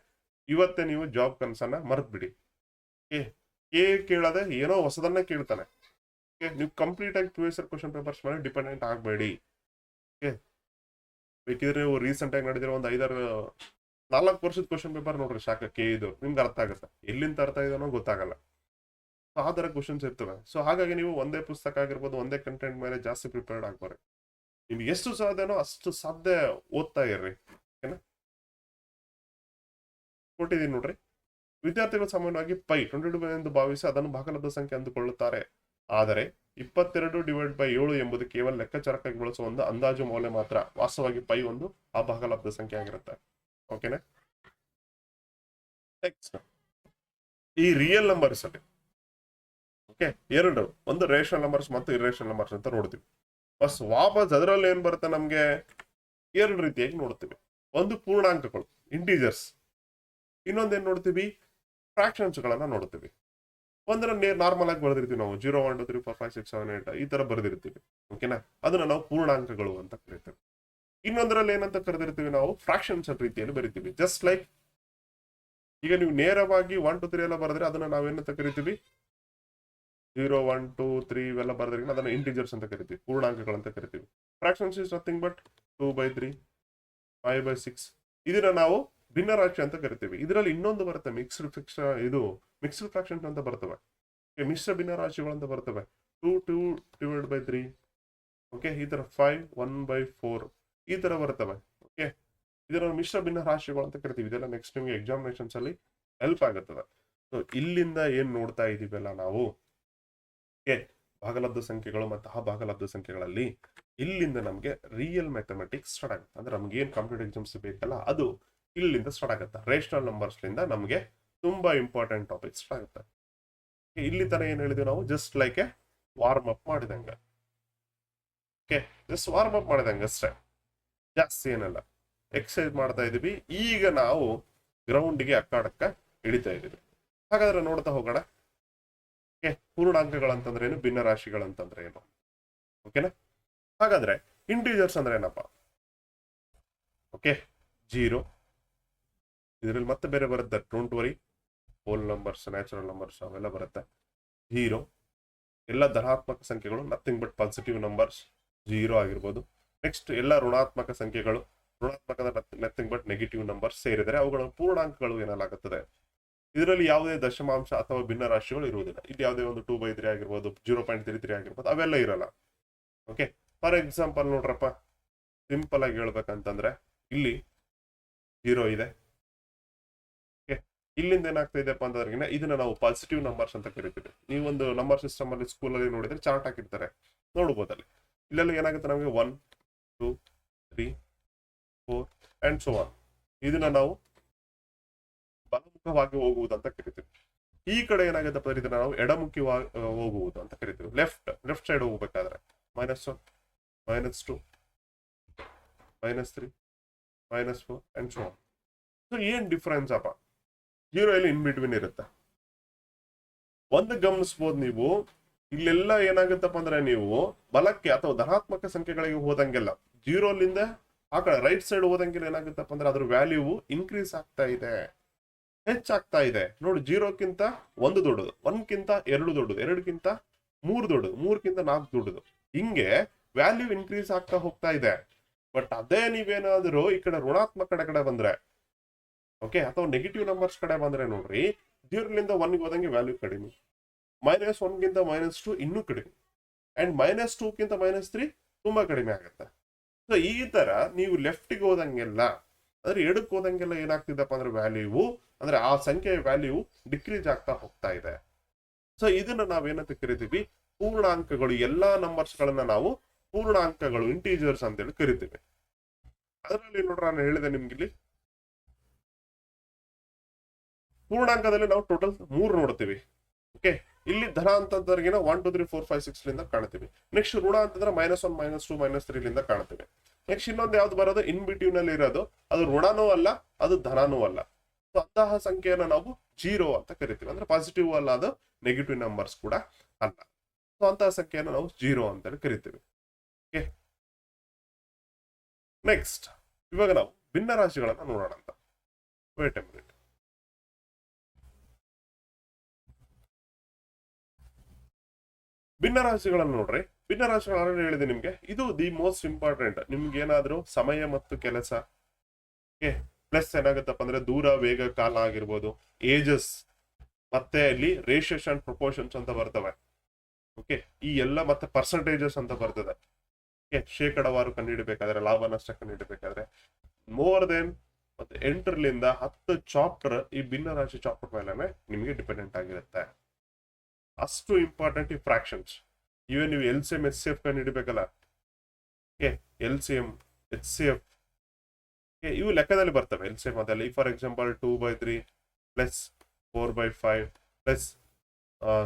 ಇವತ್ತೇ ನೀವು ಜಾಬ್ ಕನ್ಸನ್ನ ಮರ್ತ್ ಬಿಡಿ. ಕೇಳದೆ ಏನೋ ಹೊಸದನ್ನ ಕೇಳ್ತಾನೆ. ನೀವು ಕಂಪ್ಲೀಟ್ ಆಗಿ ಪ್ರೀವಿಯಸ್ ಇಯರ್ ಕ್ವಶನ್ ಪೇಪರ್ಸ್ ಮೇಲೆ ಡಿಪೆಂಡೆಂಟ್ ಆಗಬೇಡಿ. ಬೇಕಿದ್ರೆ ನೀವು ರೀಸೆಂಟ್ ಆಗಿ ನಡೆದಿರೋ ಒಂದು 4 ವರ್ಷದ ಕ್ವಶನ್ ಪೇಪರ್ ನೋಡ್ರಿ ಸಾಕ ಇದು ನಿಮ್ಗೆ ಅರ್ಥ ಆಗುತ್ತೆ. ಎಲ್ಲಿಂದ ಅರ್ಥ ಇದನೋ ಗೊತ್ತಾಗಲ್ಲ. ಆ ತರ ಕ್ವಶನ್ಸ್ ಇರ್ತವೆ. ಸೊ ಹಾಗಾಗಿ ನೀವು ಒಂದೇ ಪುಸ್ತಕ ಆಗಿರ್ಬೋದು, ಒಂದೇ ಕಂಟೆಂಟ್ ಮೇಲೆ ಜಾಸ್ತಿ ಪ್ರಿಪೇರ್ಡ್ ಆಗ್ಬಾರ್ದು. ನಿಮ್ಗೆ ಎಷ್ಟು ಸಾಧ್ಯನೋ ಅಷ್ಟು ಸಾಧ್ಯ ಓದ್ತಾ ಇರ್ರಿ. ಓಕೆನಾ? ಕೊಟ್ಟಿದ್ದೀನಿ ನೋಡ್ರಿ. ವಿದ್ಯಾರ್ಥಿಗಳು ಸಾಮಾನ್ಯವಾಗಿ ಪೈ 22 ಎಂದು ಭಾವಿಸಿ ಅದನ್ನು ಭಾಗಲಬ್ಧ ಸಂಖ್ಯೆ ಅಂದುಕೊಳ್ಳುತ್ತಾರೆ. ಆದರೆ 22/7 ಎಂಬುದು ಕೇವಲ ಲೆಕ್ಕಾಚಾರಕ್ಕಾಗಿ ಬಳಸುವ ಒಂದು ಅಂದಾಜು ಮೌಲ್ಯ ಮಾತ್ರ. ವಾಸ್ತವವಾಗಿ ಪೈ ಒಂದು ಅಭಾಗಲಬ್ಧ ಸಂಖ್ಯೆ ಆಗಿರುತ್ತೆ. ಓಕೆನಾ? ನೆಕ್ಸ್ಟ್ ಈ ರಿಯಲ್ ನಂಬರ್ಸ್ ಅಲ್ಲಿ ಎರಡು, ಒಂದು ರೇಷನಲ್ ನಂಬರ್ಸ್ ಮತ್ತು ಇರ್ರೇಷನಲ್ ನಂಬರ್ಸ್ ಅಂತ ನೋಡ್ತೀವಿ. ವಾಪಸ್ ಅದರಲ್ಲಿ ಏನ್ ಬರುತ್ತೆ ನಮ್ಗೆ 2 ರೀತಿಯಾಗಿ ನೋಡ್ತೀವಿ. ಒಂದು ಪೂರ್ಣಾಂಕಗಳು ಇಂಟೀಜರ್ಸ್, ಇನ್ನೊಂದೇನ್ ನೋಡ್ತೀವಿ? ಫ್ರಾಕ್ಷನ್ಸ್ ಗಳನ್ನ ನೋಡ್ತೀವಿ. ಒಂದನ್ನ ನಾರ್ಮಲ್ ಆಗಿ ಬರ್ದಿರ್ತೀವಿ ನಾವು 0 1 2 3 4 5 6 7 8 ಈ ತರ ಬರ್ದಿರ್ತೀವಿ. ಓಕೆನಾ? ಅದನ್ನ ನಾವು ಪೂರ್ಣಾಂಕಗಳು ಅಂತ ಕರಿತೀವಿ. ಇನ್ನೊಂದರಲ್ಲಿ ಏನಂತ ಕರೆದಿರ್ತೀವಿ ನಾವು? ಫ್ರಾಕ್ಷನ್ಸ್ ರೀತಿಯಲ್ಲಿ ಬರಿತೀವಿ. ಜಸ್ಟ್ ಲೈಕ್ ಈಗ ನೀವು ನೇರವಾಗಿ 1 2 3 ಎಲ್ಲ ಬರೆದ್ರೆ ಅದನ್ನ ನಾವೇನಂತ ಕರಿತೀವಿ? 0 1 2 3 ಇವೆಲ್ಲ ಬರೆದ್ರೆ ಅದನ್ನ ಇಂಟಿಜರ್ಸ್ ಅಂತ ಕರಿತೀವಿ, ಪೂರ್ಣಾಂಕಗಳಂತ ಕರಿತೀವಿ. Fractions is nothing but 2/3 5/6. ಇದನ್ನ ನಾವು ಭಿನ್ನರಾಶಿ ಅಂತ ಕರಿತೀವಿ. ಇದರಲ್ಲಿ ಇನ್ನೊಂದು ಬರುತ್ತೆ ಮಿಕ್ಸ್ಡ್ ಫ್ರಾಕ್ಷನ್ಸ್ ಅಂತ ಬರ್ತವೆ, ಮಿಶ್ರ ಭಿನ್ನರಾಶಿಗಳು ಅಂತ ಬರ್ತವೆ. 2/3 ಓಕೆ, ಈ ತರ 5 1/4 ಈ ತರ ಬರ್ತವೆ. ಓಕೆ, ಇದನ್ನ ಮಿಶ್ರ ಭಿನ್ನ ರಾಶಿಗಳು ಅಂತ ಕರಿತೀವಿ. ಇದೆಲ್ಲ ನೆಕ್ಸ್ಟ್ ನಿಮ್ಗೆ ಎಕ್ಸಾಮಿನೇಷನ್ಸ್ ಅಲ್ಲಿ ಹೆಲ್ಪ್ ಆಗುತ್ತದೆ. ಸೊ ಇಲ್ಲಿಂದ ಏನ್ ನೋಡ್ತಾ ಇದೀವಲ್ಲ ನಾವು ಭಾಗಲಬ್ಧ ಸಂಖ್ಯೆಗಳು ಮತ್ತು ಆ ಭಾಗಲಬ್ಧ ಸಂಖ್ಯೆಗಳಲ್ಲಿ ಇಲ್ಲಿಂದ ನಮ್ಗೆ ರಿಯಲ್ ಮ್ಯಾಥಮೆಟಿಕ್ಸ್ ಸ್ಟಾರ್ಟ್ ಆಗುತ್ತೆ. ಅಂದ್ರೆ ನಮ್ಗೆ ಏನ್ ಕಾಂಪಿಟೇಟಿವ್ ಎಕ್ಸಾಮ್ಸ್ ಬೇಕಲ್ಲ ಅದು ಇಲ್ಲಿಂದ ಸ್ಟಾರ್ಟ್ ಆಗುತ್ತೆ. ರೇಷನಲ್ ನಂಬರ್ಸ್ ಲಿಂದ ನಮ್ಗೆ ತುಂಬಾ ಇಂಪಾರ್ಟೆಂಟ್ ಟಾಪಿಕ್ ಸ್ಟಾರ್ಟ್ ಆಗುತ್ತೆ. ಇಲ್ಲಿ ತರ ಏನ್ ಹೇಳಿದ್ವಿ ನಾವು? Just like a warm up ಮಾಡಿದಂಗ. ಜಸ್ಟ್ ವಾರ್ಮ್ ಅಪ್ ಮಾಡಿದಂಗ ಅಷ್ಟೇ, ಜಾಸ್ತಿ ಏನಲ್ಲ. ಎಕ್ಸರ್ಸೈಸ್ ಮಾಡ್ತಾ ಇದೀವಿ. ಈಗ ನಾವು ಗ್ರೌಂಡ್ಗೆ ಅಕ್ಕಾಡಕ್ಕ ಇಳಿತಾ ಇದೀವಿ. ಹಾಗಾದ್ರೆ ನೋಡ್ತಾ ಹೋಗೋಣ. ಪೂರ್ಣಾಂಕಗಳಂತಂದ್ರೆ ಏನು, ಭಿನ್ನ ರಾಶಿಗಳಂತಂದ್ರೆ ಏನು? ಓಕೆನಾ? ಹಾಗಾದ್ರೆ ಇಂಟೀಜರ್ಸ್ ಅಂದ್ರೆ ಏನಪ್ಪಾ? ಓಕೆ, 0 ಇದರಲ್ಲಿ ಮತ್ತೆ ಬೇರೆ ಬರುತ್ತೆ. Don't worry, hole numbers, natural numbers ಅವೆಲ್ಲ ಬರುತ್ತೆ. 0 ಎಲ್ಲ ಧನಾತ್ಮಕ ಸಂಖ್ಯೆಗಳು, ನಥಿಂಗ್ ಬಟ್ ಪಾಸಿಟಿವ್ ನಂಬರ್ಸ್ 0 ಆಗಿರ್ಬೋದು. ನೆಕ್ಸ್ಟ್ ಎಲ್ಲ ಋಣಾತ್ಮಕ ಸಂಖ್ಯೆಗಳು, ಋಣಾತ್ಮಕದ ನಥಿಂಗ್ ಬಟ್ ನೆಗೆಟಿವ್ ನಂಬರ್ಸ್ ಸೇರಿದರೆ ಅವುಗಳ ಪೂರ್ಣಾಂಕಗಳು ಏನಾಗುತ್ತದೆ. ಇದರಲ್ಲಿ ಯಾವುದೇ ದಶಮಾಂಶ ಅಥವಾ ಭಿನ್ನ ರಾಶಿಗಳು ಇರುವುದಿಲ್ಲ. ಇಲ್ಲಿ ಯಾವುದೇ ಒಂದು 2/3 ಆಗಿರ್ಬೋದು, 0.33 ಆಗಿರ್ಬೋದು, ಅವೆಲ್ಲ ಇರಲ್ಲ. ಓಕೆ, ಫಾರ್ ಎಕ್ಸಾಂಪಲ್ ನೋಡ್ರಪ್ಪ, ಸಿಂಪಲ್ ಆಗಿ ಹೇಳ್ಬೇಕಂತಂದ್ರೆ ಇಲ್ಲಿ 0 ಇದೆ. ಇಲ್ಲಿಂದ ಏನಾಗ್ತಾ ಇದೆಪ್ಪ ಅಂತಂದ್ರೆ ಇದನ್ನ ನಾವು ಪಾಸಿಟಿವ್ ನಂಬರ್ಸ್ ಅಂತ ಕರಿತೀವಿ. ನೀವೊಂದು ನಂಬರ್ ಸಿಸ್ಟಮ್ ಅಲ್ಲಿ ಸ್ಕೂಲ್ ಅಲ್ಲಿ ನೋಡಿದ್ರೆ ಚಾರ್ಟ್ ಹಾಕಿರ್ತಾರೆ, ನೋಡ್ಬೋದಲ್ಲಿ. ಇಲ್ಲೆಲ್ಲ ಏನಾಗುತ್ತೆ ನಮಗೆ 1 2 3 4 ಅಂಡ್ ಸೋ ಆನ್. ಇದನ್ನ ನಾವು ಬಲಮುಖವಾಗಿ ಹೋಗುವುದು ಅಂತ ಕರಿತೀವಿ. ಈ ಕಡೆ ಏನಾಗುತ್ತೆ ಇದನ್ನ ನಾವು ಎಡಮುಖವಾಗಿ ಹೋಗುವುದು ಅಂತ ಕರಿತೀವಿ. ಲೆಫ್ಟ್ ಸೈಡ್ ಹೋಗ್ಬೇಕಾದ್ರೆ -1 -2 -3 -4 ಅಂಡ್ ಸೋ ಆನ್. ಸೊ ಏನ್ ಡಿಫರೆನ್ಸ್ ಅಪ್ಪ? 0 ಇಲ್ಲಿ ಇನ್ ಬಿಟ್ವೀನ್ ಇರುತ್ತೆ. ಒಂದು ಗಮನಿಸಬಹುದು ನೀವು, ಇಲ್ಲೆಲ್ಲ ಏನಾಗುತ್ತಪ್ಪ ಅಂದ್ರೆ ನೀವು ಬಲಕ್ಕೆ ಅಥವಾ ಧನಾತ್ಮಕ ಸಂಖ್ಯೆಗಳಿಗೆ ಹೋದಂಗೆಲ್ಲ 0ಲಿಂದ ಆ ಕಡೆ ರೈಟ್ ಸೈಡ್ ಹೋದಂಗೆಲ್ಲ ಏನಾಗುತ್ತಪ್ಪ ಅಂದ್ರೆ ಅದ್ರ ವ್ಯಾಲ್ಯೂ ಇನ್ಕ್ರೀಸ್ ಆಗ್ತಾ ಇದೆ, ಹೆಚ್ಚಾಗ್ತಾ ಇದೆ. ನೋಡಿ, 0ಕ್ಕಿಂತ 1 ದೊಡ್ಡದು, 1ಕ್ಕಿಂತ 2 ದೊಡ್ಡದು, 2ಕ್ಕಿಂತ 3 ದೊಡ್ಡದು, 3ಕ್ಕಿಂತ 4 ದೊಡ್ಡದು. ಹಿಂಗೆ ವ್ಯಾಲ್ಯೂ ಇನ್ಕ್ರೀಸ್ ಆಗ್ತಾ ಹೋಗ್ತಾ ಇದೆ. ಬಟ್ ಅದೇ ನೀವೇನಾದ್ರೂ ಈ ಕಡೆ ಋಣಾತ್ಮಕ ಕಡೆ ಬಂದ್ರೆ, ಓಕೆ, ಅಥವಾ ನೆಗೆಟಿವ್ ನಂಬರ್ಸ್ ಕಡೆ ಬಂದ್ರೆ ನೋಡ್ರಿ, 0 1 ಹೋದಂಗೆ ವ್ಯಾಲ್ಯೂ ಕಡಿಮೆ, -1 -2 ಇನ್ನೂ ಕಡಿಮೆ, ಅಂಡ್ -2 -3 ತುಂಬಾ ಕಡಿಮೆ ಆಗುತ್ತೆ. ಸೊ ಈ ತರ ನೀವು ಲೆಫ್ಟ್ಗೆ ಹೋದಂಗೆಲ್ಲ, ಅಂದ್ರೆ ಎಡಕ್ಕೆ ಹೋದಂಗೆಲ್ಲ ಏನಾಗ್ತಿದಪ್ಪ ಅಂದ್ರೆ ವ್ಯಾಲ್ಯೂ, ಅಂದ್ರೆ ಆ ಸಂಖ್ಯೆಯ ವ್ಯಾಲ್ಯೂ ಡಿಕ್ರೀಸ್ ಆಗ್ತಾ ಹೋಗ್ತಾ ಇದೆ. ಸೊ ಇದನ್ನ ನಾವೇನಂತ ಕರಿತೀವಿ, ಪೂರ್ಣಾಂಕಗಳು. ಎಲ್ಲಾ ನಂಬರ್ಸ್ ಗಳನ್ನ ನಾವು ಪೂರ್ಣಾಂಕಗಳು, ಇಂಟೀಜರ್ಸ್ ಅಂತೇಳಿ ಕರಿತೀವಿ. ಅದರಲ್ಲಿ ನೋಡ್ರ, ನಾನು ಹೇಳಿದೆ ನಿಮ್ಗೆ, ಇಲ್ಲಿ ಪೂರ್ಣಾಂಕದಲ್ಲಿ ನಾವು ಟೋಟಲ್ 3 ನೋಡ್ತೀವಿ. ಓಕೆ, ಇಲ್ಲಿ ಧನ ಅಂತಂದ್ರಿಗಿನ 1 2 3 4 5 6 ಲಿಂದ ಕಾಣ್ತೀವಿ. ನೆಕ್ಸ್ಟ್ ಋಣ ಅಂತಂದ್ರೆ -1 -2 -3 ಲಿಂದ ಕಾಣ್ತೀವಿ. ನೆಕ್ಸ್ಟ್ ಇನ್ನೊಂದು ಯಾವ್ದು ಬರೋದು ಇನ್ ಬಿಟ್ವೀನ್ ಅಲ್ಲಿ ಇರೋದು, ಅದು ಋಣನೂ ಅಲ್ಲ, ಅದು ಧನನೂ ಅಲ್ಲ. ಸೊ ಅಂತಹ ಸಂಖ್ಯೆಯನ್ನು ನಾವು 0 ಅಂತ ಕರಿತೀವಿ. ಅಂದ್ರೆ ಪಾಸಿಟಿವ್ ಅಲ್ಲ, ಅದು ನೆಗೆಟಿವ್ ನಂಬರ್ಸ್ ಕೂಡ ಅಲ್ಲ. ಸೊ ಅಂತಹ ಸಂಖ್ಯೆಯನ್ನು ನಾವು 0 ಅಂತೇಳಿ ಕರಿತೀವಿ. ಓಕೆ, ನೆಕ್ಸ್ಟ್ ಇವಾಗ ನಾವು ಭಿನ್ನ ರಾಶಿಗಳನ್ನ ನೋಡೋಣ ಅಂತ. Wait a minute. ಭಿನ್ನ ರಾಶಿಗಳನ್ನು ನೋಡ್ರಿ. ಭಿನ್ನ ರಾಶಿಗಳು ಹೇಳಿದೆ ನಿಮ್ಗೆ, ಇದು ದಿ ಮೋಸ್ಟ್ ಇಂಪಾರ್ಟೆಂಟ್. ನಿಮ್ಗೆ ಏನಾದ್ರು ಸಮಯ ಮತ್ತು ಕೆಲಸ, ಪ್ಲಸ್ ಏನಾಗುತ್ತಪ್ಪ ಅಂದ್ರೆ ದೂರ, ವೇಗ, ಕಾಲ ಆಗಿರ್ಬೋದು, ಏಜಸ್, ಮತ್ತೆ ಅಲ್ಲಿ ರೇಷಿಯೋಸ್ ಅಂಡ್ ಪ್ರಪೋರ್ಷನ್ಸ್ ಅಂತ ಬರ್ತವೆ. ಓಕೆ, ಈ ಎಲ್ಲ ಮತ್ತೆ ಪರ್ಸೆಂಟೇಜಸ್ ಅಂತ ಬರ್ತದೆ. ಓಕೆ, ಶೇಕಡವಾರು ಕಂಡುಹಿಡಬೇಕಾದ್ರೆ, ಲಾಭ ನಷ್ಟ ಕಂಡುಹಿಡಬೇಕಾದ್ರೆ ಮೋರ್ ದೆನ್ ಮತ್ತೆ 8ರಿಂದ 10 ಚಾಪ್ಟರ್ ಈ ಭಿನ್ನ ರಾಶಿ ಚಾಪ್ಟರ್ ಮೇಲೆ ನಿಮಗೆ ಡಿಪೆಂಡೆಂಟ್ ಆಗಿರುತ್ತೆ. ಅಷ್ಟು ಇಂಪಾರ್ಟೆಂಟ್ ಈ ಫ್ರಾಕ್ಷನ್ಸ್. ಇವನ್ ನೀವು LCM HCF ಕಂಡುಹಿಡಬೇಕಲ್ಲ, LCM HCF ಇವು ಲೆಕ್ಕದಲ್ಲಿ ಬರ್ತವೆ. LCM ಅದಲ್ಲ. ಫಾರ್ ಎಕ್ಸಾಂಪಲ್ 2/3 ಪ್ಲಸ್ 4/5 ಪ್ಲಸ್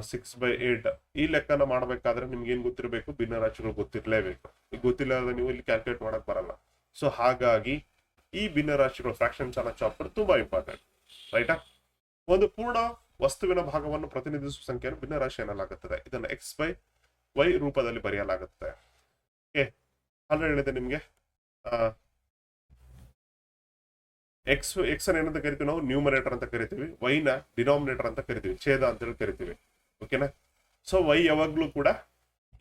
6/8 ಈ ಲೆಕ್ಕನ ಮಾಡಬೇಕಾದ್ರೆ ನಿಮ್ಗೆ ಏನ್ ಗೊತ್ತಿರಬೇಕು, ಭಿನ್ನ ರಾಶಿಗಳು ಗೊತ್ತಿರಲೇಬೇಕು. ಈಗ ಗೊತ್ತಿಲ್ಲದ ನೀವು ಇಲ್ಲಿ ಕ್ಯಾಲ್ಕುಲೇಟ್ ಮಾಡಕ್ ಬರಲ್ಲ. ಸೊ ಹಾಗಾಗಿ ಈ ಭಿನ್ನ ರಾಶಿಗಳು ಫ್ರಾಕ್ಷನ್ಸ್ ಅನ್ನೋ ಚಾಪ್ಟರ್ ತುಂಬಾ ಇಂಪಾರ್ಟೆಂಟ್, ರೈಟಾ? ಒಂದು ಪೂರ್ಣ ವಸ್ತುವಿನ ಭಾಗವನ್ನು ಪ್ರತಿನಿಧಿಸುವ ಸಂಖ್ಯೆಯನ್ನು ಭಿನ್ನ ರಾಶಿ ಎನ್ನಲಾಗುತ್ತದೆ. ಇದನ್ನು x/y ರೂಪದಲ್ಲಿ ಬರೆಯಲಾಗುತ್ತೆ. ಓಕೆ, ಆಲ್ರೆಡಿ ಹೇಳಿದೆ ನಿಮ್ಗೆ, ಎಕ್ಸ್ ಅನ್ನ ಏನಂತ ಕರಿತೀವಿ ನಾವು, ನ್ಯೂಮರೇಟರ್ ಅಂತ ಕರಿತೀವಿ. y ನ ಡಿನಾಮಿನೇಟರ್ ಅಂತ ಕರಿತೀವಿ, ಛೇದ ಅಂತ ಹೇಳಿ ಕರಿತೀವಿ. ಓಕೆನಾ? ಸೊ y ಯಾವಾಗ್ಲೂ ಕೂಡ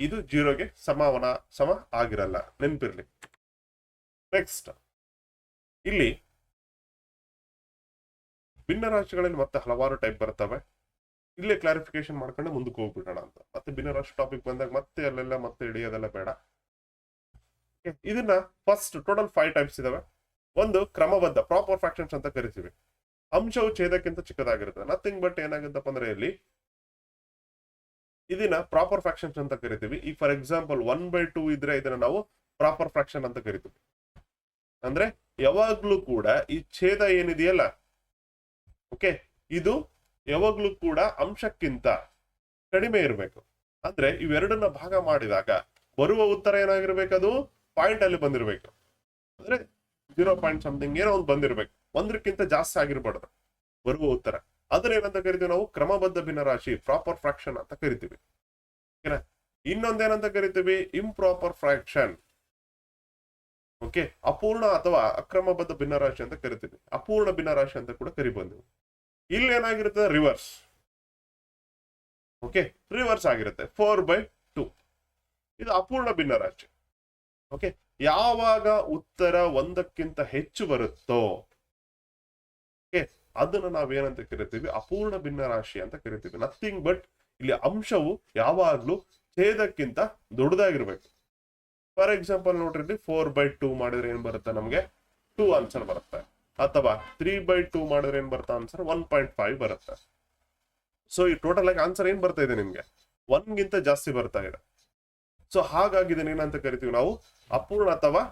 ಇದು 0ಗೆ ಸಮ ಆಗಿರಲ್ಲ, ನೆನಪಿರ್ಲಿ. ನೆಕ್ಸ್ಟ್ ಇಲ್ಲಿ ಭಿನ್ನ ರಾಶಿಗಳಲ್ಲಿ ಮತ್ತೆ ಹಲವಾರು ಟೈಪ್ ಬರ್ತವೆ. ಇಲ್ಲೇ ಕ್ಲಾರಿಫಿಕೇಶನ್ ಮಾಡ್ಕೊಂಡು ಮುಂದಕ್ಕೆ ಹೋಗ್ಬಿಡೋಣ ಅಂತ. ಮತ್ತೆ ಭಿನ್ನ ರಾಶಿ ಟಾಪಿಕ್ ಬಂದಾಗ ಮತ್ತೆ ಅಲ್ಲೆಲ್ಲ ಮತ್ತೆ ಹಿಡಿಯೋದೆಲ್ಲ ಬೇಡ. ಇದನ್ನ ಫಸ್ಟ್ ಟೋಟಲ್ 5 ಟೈಪ್ಸ್ ಇದಾವೆ. ಒಂದು ಕ್ರಮಬದ್ಧ, ಪ್ರಾಪರ್ ಫ್ರಾಕ್ಷನ್ಸ್ ಅಂತ ಕರಿತೀವಿ. ಅಂಶವು ಛೇದಕ್ಕಿಂತ ಚಿಕ್ಕದಾಗಿರುತ್ತೆ. ನಥಿಂಗ್ ಬಟ್ ಏನಾಗುತ್ತಪ್ಪ ಅಂದ್ರೆ ಇಲ್ಲಿ ಇದನ್ನ ಪ್ರಾಪರ್ ಫ್ರಾಕ್ಷನ್ಸ್ ಅಂತ ಕರಿತೀವಿ. ಈ ಫಾರ್ ಎಕ್ಸಾಂಪಲ್ 1/2 ಇದ್ರೆ ಇದನ್ನ ನಾವು ಪ್ರಾಪರ್ ಫ್ರಾಕ್ಷನ್ ಅಂತ ಕರಿತೀವಿ. ಅಂದ್ರೆ ಯಾವಾಗ್ಲೂ ಕೂಡ ಈ ಛೇದ ಏನಿದೆಯಲ್ಲ, ಓಕೆ, ಇದು ಯಾವಾಗ್ಲೂ ಕೂಡ ಅಂಶಕ್ಕಿಂತ ಕಡಿಮೆ ಇರಬೇಕು. ಅಂದ್ರೆ ಇವೆರಡನ್ನ ಭಾಗ ಮಾಡಿದಾಗ ಬರುವ ಉತ್ತರ ಏನಾಗಿರ್ಬೇಕು, ಅದು ಪಾಯಿಂಟ್ ಅಲ್ಲಿ ಬಂದಿರ್ಬೇಕು. ಅಂದ್ರೆ 0 ಪಾಯಿಂಟ್ ಸಮಥಿಂಗ್ ಏನೋ ಒಂದು ಬಂದಿರ್ಬೇಕು, 1ಕ್ಕಿಂತ ಜಾಸ್ತಿ ಆಗಿರ್ಬಾರ್ದು ಬರುವ ಉತ್ತರ. ಅದನ್ನ ಏನಂತ ಕರಿತೀವಿ ನಾವು, ಕ್ರಮಬದ್ಧ ಭಿನ್ನರಾಶಿ, ಪ್ರಾಪರ್ ಫ್ರಾಕ್ಷನ್ ಅಂತ ಕರಿತೀವಿ. ಓಕೆನಾ? ಇನ್ನೊಂದೇನಂತ ಕರಿತೀವಿ, ಇಂಪ್ರಾಪರ್ ಫ್ರಾಕ್ಷನ್. ಓಕೆ, ಅಪೂರ್ಣ ಅಥವಾ ಅಕ್ರಮಬದ್ಧ ಭಿನ್ನರಾಶಿ ಅಂತ ಕರಿತೀವಿ. ಅಪೂರ್ಣ ಭಿನ್ನರಾಶಿ ಅಂತ ಕೂಡ ಕರಿಬಹುದು. ಇಲ್ಲಿ ಏನಾಗಿರುತ್ತೆ, ರಿವರ್ಸ್. ಓಕೆ, ರಿವರ್ಸ್ ಆಗಿರುತ್ತೆ 4/2. ಇದು ಅಪೂರ್ಣ ಭಿನ್ನರಾಶಿ. ಓಕೆ, ಯಾವಾಗ ಉತ್ತರ 1ಕ್ಕಿಂತ ಹೆಚ್ಚು ಬರುತ್ತೋ ಅದನ್ನ ನಾವೇನಂತ ಕರಿತೀವಿ, ಅಪೂರ್ಣ ಭಿನ್ನರಾಶಿ ಅಂತ ಕರಿತೀವಿ. ನಥಿಂಗ್ ಬಟ್ ಇಲ್ಲಿ ಅಂಶವು ಯಾವಾಗ್ಲೂ ಛೇದಕ್ಕಿಂತ ದೊಡ್ಡದಾಗಿರ್ಬೇಕು. ಫಾರ್ ಎಕ್ಸಾಂಪಲ್ ನೋಡ್ರಿ, 4/2 ಮಾಡಿದ್ರೆ ಏನ್ ಬರುತ್ತೆ, ನಮ್ಗೆ 2 ಆನ್ಸರ್ ಬರುತ್ತೆ. ಅಥವಾ 3/2 ಮಾಡಿದ್ರೆ ಏನ್ ಬರುತ್ತೆ ಆನ್ಸರ್, 1.5 ಬರುತ್ತೆ. ಸೊ ಈ ಟೋಟಲ್ ಆಗಿ ಆನ್ಸರ್ ಏನ್ ಬರ್ತಾ ಇದೆ ನಿಮ್ಗೆ, 1ಗಿಂತ ಜಾಸ್ತಿ ಬರ್ತಾ ಇದೆ. ಸೊ ಹಾಗಾಗಿ ಇದನ್ನ ಏನಂತ ಕರಿತೀವಿ ನಾವು, ಅಪೂರ್ಣ ಅಥವಾ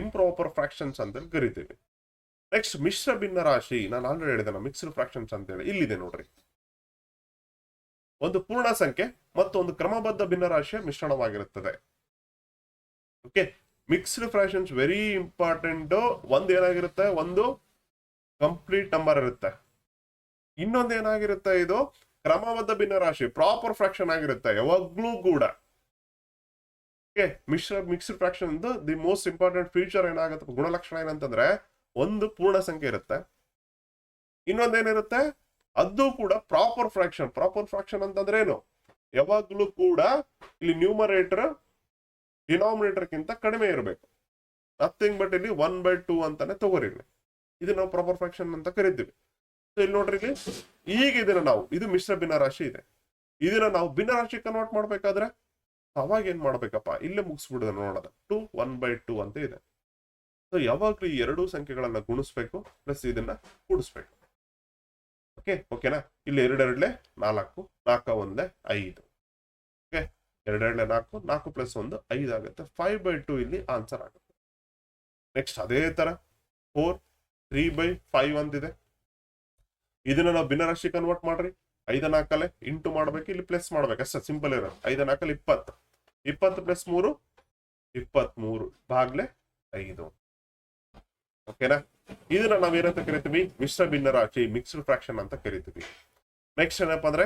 ಇಂಪ್ರಾಪರ್ ಫ್ರಾಕ್ಷನ್ಸ್ ಅಂತ ಕರಿತೀವಿ. ನೆಕ್ಸ್ಟ್ ಮಿಶ್ರ ಭಿನ್ನ ರಾಶಿ. ನಾನು ಆಲ್ರೆಡಿ ಹೇಳಿದೆ ಮಿಕ್ಸ್ಡ್ ಫ್ರಾಕ್ಷನ್ಸ್ ಅಂತ ಹೇಳಿ. ಇಲ್ಲಿದೆ ನೋಡ್ರಿ, ಒಂದು ಪೂರ್ಣ ಸಂಖ್ಯೆ ಮತ್ತು ಒಂದು ಕ್ರಮಬದ್ಧ ಭಿನ್ನ ರಾಶಿಯ ಮಿಶ್ರಣವಾಗಿರುತ್ತದೆ. Okay, mixed fractions very important. ಒಂದು ಏನಾಗಿರುತ್ತೆ, ಒಂದು ಕಂಪ್ಲೀಟ್ ನಂಬರ್ ಇರುತ್ತೆ. ಇನ್ನೊಂದು ಏನಾಗಿರುತ್ತೆ, ಇದು ಕ್ರಮಬದ್ಧ ಭಿನ್ನ ರಾಶಿ, ಪ್ರಾಪರ್ ಫ್ರಾಕ್ಷನ್ ಆಗಿರುತ್ತೆ ಯಾವಾಗ್ಲೂ ಕೂಡ. Okay, mixed fraction the most important feature ಏನಾಗುತ್ತೆ, ಗುಣಲಕ್ಷಣ ಏನಂತಂದ್ರೆ, ಒಂದು ಪೂರ್ಣ ಸಂಖ್ಯೆ ಇರುತ್ತೆ, ಇನ್ನೊಂದೇನಿರುತ್ತೆ ಅದು ಕೂಡ ಪ್ರಾಪರ್ ಫ್ರಾಕ್ಷನ್. ಪ್ರಾಪರ್ ಫ್ರಾಕ್ಷನ್ ಅಂತಂದ್ರೆ ಏನು, ಯಾವಾಗ್ಲೂ ಕೂಡ ಇಲ್ಲಿ ನ್ಯೂಮರೇಟರ್ ಡಿನಾಮಿನೇಟರ್ ಗಿಂತ ಕಡಿಮೆ ಇರಬೇಕು. ನಥಿಂಗ್ ಬಟ್ ಇಲ್ಲಿ 1/2 ಅಂತಾನೆ ತಗೋರಿ. ಇದು ನಾವು ಪ್ರಾಪರ್ ಫ್ರಾಕ್ಷನ್ ಅಂತ ಕರಿತೀವಿ. ಸೊ ಇಲ್ಲಿ ನೋಡ್ರಿ, ಇಲ್ಲಿ ಈಗ ಇದನ್ನ ನಾವು, ಇದು ಮಿಶ್ರ ಭಿನ್ನರಾಶಿ ಇದೆ, ಇದನ್ನ ನಾವು ಭಿನ್ನರಾಶಿ ಕನ್ವರ್ಟ್ ಮಾಡ್ಬೇಕಾದ್ರೆ ಅವಾಗ ಏನ್ ಮಾಡ್ಬೇಕಪ್ಪ, ಇಲ್ಲೇ ಮುಗಿಸ್ಬಿಡುದ ನೋಡೋದ. 1/2 ಅಂತ ಇದೆ. ಸೊ ಯಾವಾಗ್ಲೂ ಈ ಎರಡೂ ಸಂಖ್ಯೆಗಳನ್ನ ಗುಣಿಸ್ಬೇಕು, ಪ್ಲಸ್ ಇದನ್ನ ಕೂಡಿಸ್ಬೇಕು. ಓಕೆನಾ. ಇಲ್ಲಿ 2 2 4, 4 1 5. ಓಕೆ, 2 2 4, 4 + 1 5 ಆಗುತ್ತೆ. 5/2 ಇಲ್ಲಿ ಆನ್ಸರ್ ಆಗುತ್ತೆ. ನೆಕ್ಸ್ಟ್ ಅದೇ ತರ 4 3/5 ಅಂತಿದೆ. ಇದನ್ನ ನಾವು ಭಿನ್ನರಾಶಿ ಕನ್ವರ್ಟ್ ಮಾಡ್ರಿ. 5 4 ಇಂಟು ಮಾಡ್ಬೇಕು, ಇಲ್ಲಿ ಪ್ಲಸ್ ಮಾಡ್ಬೇಕು ಅಷ್ಟೇ, ಸಿಂಪಲ್ ಇರೋದು. 5 4 20, 20 + 3 23 ಭಾಗ್ಲೆ 5. ಓಕೆನಾ. ಇದನ್ನ ನಾವೇನಂತ ಕರಿತೀವಿ, ಮಿಶ್ರ ಭಿನ್ನರಾಶಿ, ಮಿಕ್ಸ್ಡ್ ಫ್ರಾಕ್ಷನ್ ಅಂತ ಕರಿತೀವಿ. ನೆಕ್ಸ್ಟ್ ಏನಪ್ಪಾ ಅಂದ್ರೆ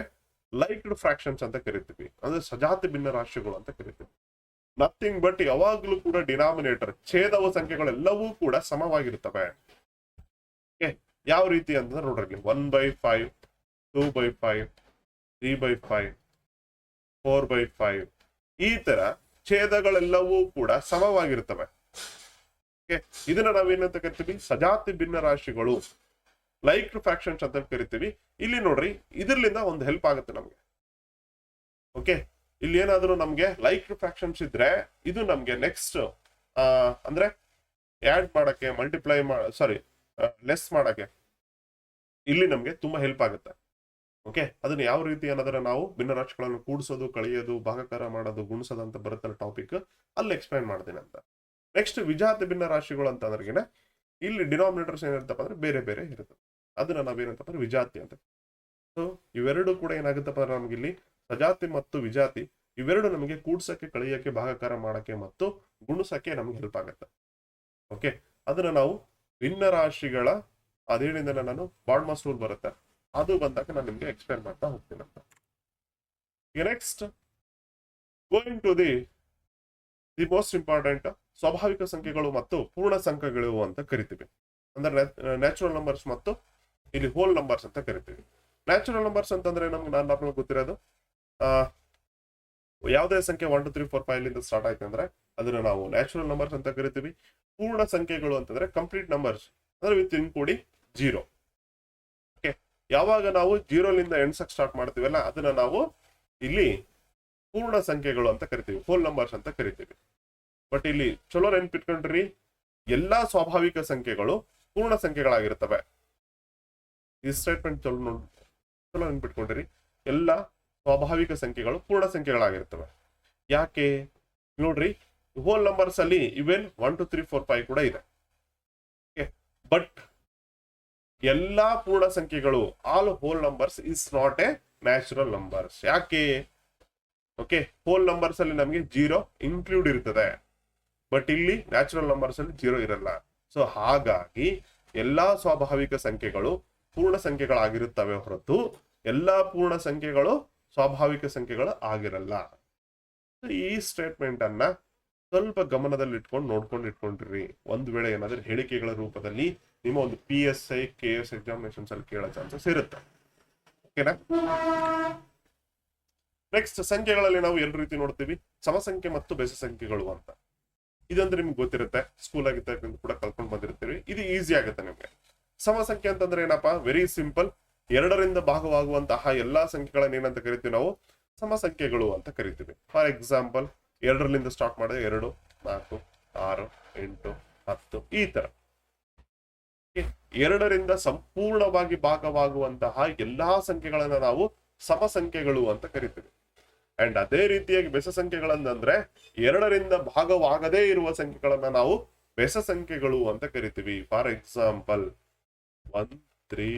ಲೈಕ್ಡ್ ಫ್ರಾಕ್ಷನ್ಸ್ ಅಂತ ಕರಿತೀವಿ, ಅಂದ್ರೆ ಸಜಾತಿ ಭಿನ್ನರಾಶಿಗಳು ಅಂತ ಕರಿತೀವಿ. ನಥಿಂಗ್ ಬಟ್ ಯಾವಾಗ್ಲೂ ಕೂಡ ಡಿನಾಮಿನೇಟರ್, ಛೇದವ ಸಂಖ್ಯೆಗಳೆಲ್ಲವೂ ಕೂಡ ಸಮವಾಗಿರುತ್ತವೆ. ಯಾವ ರೀತಿ ಅಂತಂದ್ರೆ ನೋಡ್ರಿ, 1/5, 2/5, 3/5, 4/5 ಈ ತರ ಛೇದಗಳೆಲ್ಲವೂ ಕೂಡ ಸಮವಾಗಿರುತ್ತವೆ. ಇದನ್ನ ನಾವೇನಂತ ಕರಿತೀವಿ, ಸಜಾತಿ ಭಿನ್ನರಾಶಿಗಳು, ಲೈಕ್ಡ್ ಫ್ರಾಕ್ಷನ್ಸ್ ಅಂತ ಕರಿತೀವಿ. ಇಲ್ಲಿ ನೋಡ್ರಿ, ಇದರಿಂದ ಒಂದು ಹೆಲ್ಪ್ ಆಗುತ್ತೆ ನಮ್ಗೆ. ಓಕೆ, ಇಲ್ಲಿ ಏನಾದ್ರು ನಮ್ಗೆ ಲೈಕ್ಡ್ ಫ್ರಾಕ್ಷನ್ಸ್ ಇದ್ರೆ ಇದು ನಮ್ಗೆ ನೆಕ್ಸ್ಟ್ ಅಂದ್ರೆ ಆಡ್ ಮಾಡಕ್ಕೆ, ಮಲ್ಟಿಪ್ಲೈ ಲೆಸ್ ಮಾಡಕ್ಕೆ ಇಲ್ಲಿ ನಮ್ಗೆ ತುಂಬಾ ಹೆಲ್ಪ್ ಆಗುತ್ತೆ. ಓಕೆ, ಅದನ್ನ ಯಾವ ರೀತಿ ಅನ್ನೋದನ್ನ ನಾವು ಭಿನ್ನರಾಶಿಗಳನ್ನು ಕೂಡಿಸೋದು, ಕಳೆಯೋದು, ಭಾಗಾಕಾರ ಮಾಡೋದು, ಗುಣಿಸೋದು ಅಂತ ಬರುತ್ತಲ್ಲ ಟಾಪಿಕ್, ಅಲ್ಲಿ ಎಕ್ಸ್ಪ್ಲೈನ್ ಮಾಡ್ತೀನಿ ಅಂತ. ನೆಕ್ಸ್ಟ್ ವಿಜಾತಿ ಭಿನ್ನರಾಶಿಗಳು ಅಂತ ಅಂದ್ರೆಗಿನ ಇಲ್ಲಿ ಡಿನಾಮಿನೇಟರ್ಸ್ ಏನಿರ್ತಪ್ಪ ಅಂದ್ರೆ ಬೇರೆ ಬೇರೆ ಇರುತ್ತೆ, ಅದನ್ನ ನಾವೇನಂತಪ್ಪ ಅಂದ್ರೆ ವಿಜಾತಿ ಅಂತ. ಸೊ ಇವೆರಡು ಕೂಡ ಏನಾಗುತ್ತಪ್ಪ ಅಂದ್ರೆ ನಮ್ಗೆ ಇಲ್ಲಿ ಸಜಾತಿ ಮತ್ತು ವಿಜಾತಿ ಇವೆರಡು ನಮಗೆ ಕೂಡ್ಸಕ್ಕೆ, ಕಳೆಯಕ್ಕೆ, ಭಾಗಾಕಾರ ಮಾಡಕ್ಕೆ ಮತ್ತು ಗುಣಿಸಕ್ಕೆ ನಮ್ಗೆ ಹೆಲ್ಪ್ ಆಗುತ್ತೆ. ಓಕೆ, ಅದನ್ನ ನಾವು ಭಿನ್ನರಾಶಿಗಳ ಅದೇನಿಂದ ನಾನು ಬಾಡ್ ಮಾಸ್ ರೂಲ್ ಬರುತ್ತೆ, ಅದು ಬಂದಾಗ ನಾನು ನಿಮ್ಗೆ ಎಕ್ಸ್ಪ್ಲೈನ್ ಮಾಡ್ತಾ ಹೋಗ್ತೀನಿ ಅಂತ. Next going to the most important, ಸ್ವಾಭಾವಿಕ ಸಂಖ್ಯೆಗಳು ಮತ್ತು ಪೂರ್ಣ ಸಂಖ್ಯೆಗಳು ಅಂತ ಕರಿತೀವಿ. ಅಂದ್ರೆ ನ್ಯಾಚುರಲ್ ನಂಬರ್ಸ್ ಮತ್ತು ಇಲ್ಲಿ ಹೋಲ್ ನಂಬರ್ಸ್ ಅಂತ ಕರಿತೀವಿ. ನ್ಯಾಚುರಲ್ ನಂಬರ್ಸ್ ಅಂತಂದ್ರೆ ನಮ್ಗೆ ನಾನು ಗೊತ್ತಿರೋದು, ಯಾವುದೇ ಸಂಖ್ಯೆ 1 2 3 4 5 ಲಿಂದ ಸ್ಟಾರ್ಟ್ ಆಯ್ತು ಅಂದ್ರೆ ಅದನ್ನ ನಾವು ನ್ಯಾಚುರಲ್ ನಂಬರ್ಸ್ ಅಂತ ಕರಿತೀವಿ. ಪೂರ್ಣ ಸಂಖ್ಯೆಗಳು ಅಂತಂದ್ರೆ ಕಂಪ್ಲೀಟ್ ನಂಬರ್ಸ್, ಅಂದ್ರೆ ವಿತ್ ಇನ್ಕ್ಲೂಡಿಂಗ್ 0. ಓಕೆ, ಯಾವಾಗ ನಾವು 0 ಲಿಂದ ಎಣ್ಸಕ್ ಸ್ಟಾರ್ಟ್ ಮಾಡ್ತೀವಲ್ಲ ಅದನ್ನ ನಾವು ಇಲ್ಲಿ ಪೂರ್ಣ ಸಂಖ್ಯೆಗಳು ಅಂತ ಕರಿತೀವಿ, ಹೋಲ್ ನಂಬರ್ಸ್ ಅಂತ ಕರಿತೀವಿ. ಬಟ್ ಇಲ್ಲಿ ಚಲೋ ನೆನ್ಪಿಟ್ಕೊಂಡ್ರಿ, ಎಲ್ಲಾ ಸ್ವಾಭಾವಿಕ ಸಂಖ್ಯೆಗಳು ಪೂರ್ಣ ಸಂಖ್ಯೆಗಳಾಗಿರ್ತವೆ. ಈ ಸ್ಟೇಟ್ಮೆಂಟ್ ಚಲೋ ನೆನ್ಪಿಟ್ಕೊಂಡ್ರಿ, ಎಲ್ಲಾ ಸ್ವಾಭಾವಿಕ ಸಂಖ್ಯೆಗಳು ಪೂರ್ಣ ಸಂಖ್ಯೆಗಳಾಗಿರ್ತವೆ. ಯಾಕೆ ನೋಡ್ರಿ, ಹೋಲ್ ನಂಬರ್ಸ್ ಅಲ್ಲಿ ಇವೆನ್ 1 2 3 4 5 ಕೂಡ ಇದೆ. ಬಟ್ ಎಲ್ಲಾ ಪೂರ್ಣ ಸಂಖ್ಯೆಗಳು, all hole numbers is not A natural numbers. ಯಾಕೆ? ಓಕೆ, ಹೋಲ್ ನಂಬರ್ಸ್ ಅಲ್ಲಿ ನಮಗೆ 0 ಇನ್ಕ್ಲೂಡ್ ಇರ್ತದೆ, ಬಟ್ ಇಲ್ಲಿ ನ್ಯಾಚುರಲ್ ನಂಬರ್ಸ್ ಅಲ್ಲಿ 0 ಇರಲ್ಲ. ಸೊ ಹಾಗಾಗಿ ಎಲ್ಲಾ ಸ್ವಾಭಾವಿಕ ಸಂಖ್ಯೆಗಳು ಪೂರ್ಣ ಸಂಖ್ಯೆಗಳಾಗಿರುತ್ತವೆ ಹೊರತು ಎಲ್ಲಾ ಪೂರ್ಣ ಸಂಖ್ಯೆಗಳು ಸ್ವಾಭಾವಿಕ ಸಂಖ್ಯೆಗಳು ಆಗಿರಲ್ಲ. ಈ ಸ್ಟೇಟ್ಮೆಂಟ್ ಅನ್ನ ಸ್ವಲ್ಪ ಗಮನದಲ್ಲಿ ನೋಡ್ಕೊಂಡು ಒಂದು ವೇಳೆ ಏನಾದ್ರೂ ಹೇಳಿಕೆಗಳ ರೂಪದಲ್ಲಿ ನಿಮ್ಮ ಒಂದು PSI KS ಎಕ್ಸಾಮಿನೇಷನ್ಸ್ ಅಲ್ಲಿ ಕೇಳೋ ಚಾನ್ಸಸ್ ಇರುತ್ತೆ. ಓಕೆನಾ? ನೆಕ್ಸ್ಟ್ ಸಂಖ್ಯೆಗಳಲ್ಲಿ ನಾವು ಎರಡು ರೀತಿ ನೋಡ್ತೀವಿ, ಸಮಸಂಖ್ಯೆ ಮತ್ತು ಬೆಸ ಸಂಖ್ಯೆಗಳು ಅಂತ. ಇದಂದ್ರೆ ನಿಮ್ಗೆ ಗೊತ್ತಿರುತ್ತೆ, ಸ್ಕೂಲ್ ಆಗಿದ್ದರಿಂದ ಕೂಡ ಕಲ್ಕೊಂಡು ಬಂದಿರ್ತೀವಿ. ಇದು ಈಸಿ ಆಗುತ್ತೆ ನಿಮ್ಗೆ. ಸಮಸಂಖ್ಯೆ ಅಂತಂದ್ರೆ ಏನಪ್ಪಾ, ವೆರಿ ಸಿಂಪಲ್, 2ರಿಂದ ಭಾಗವಾಗುವಂತಹ ಎಲ್ಲಾ ಸಂಖ್ಯೆಗಳನ್ನ ಏನಂತ ಕರಿತೀವಿ ನಾವು, ಸಮಸಂಖ್ಯೆಗಳು ಅಂತ ಕರಿತೀವಿ. ಫಾರ್ ಎಕ್ಸಾಂಪಲ್ 2ರಿಂದ ಸ್ಟಾರ್ಟ್ ಮಾಡಿದ್ರೆ 2 4 6 8 10 ಈ ತರ 2ರಿಂದ ಸಂಪೂರ್ಣವಾಗಿ ಭಾಗವಾಗುವಂತಹ ಎಲ್ಲಾ ಸಂಖ್ಯೆಗಳನ್ನ ನಾವು ಸಮಸಂಖ್ಯೆಗಳು ಅಂತ ಕರಿತೀವಿ. ಅಂಡ್ ಅದೇ ರೀತಿಯಾಗಿ ಬೆಸ ಸಂಖ್ಯೆಗಳಂದ್ರೆ 2ರಿಂದ ಭಾಗವಾಗದೇ ಇರುವ ಸಂಖ್ಯೆಗಳನ್ನ ನಾವು ಬೆಸ ಸಂಖ್ಯೆಗಳು ಅಂತ ಕರಿತೀವಿ. ಫಾರ್ ಎಕ್ಸಾಂಪಲ್ 1 3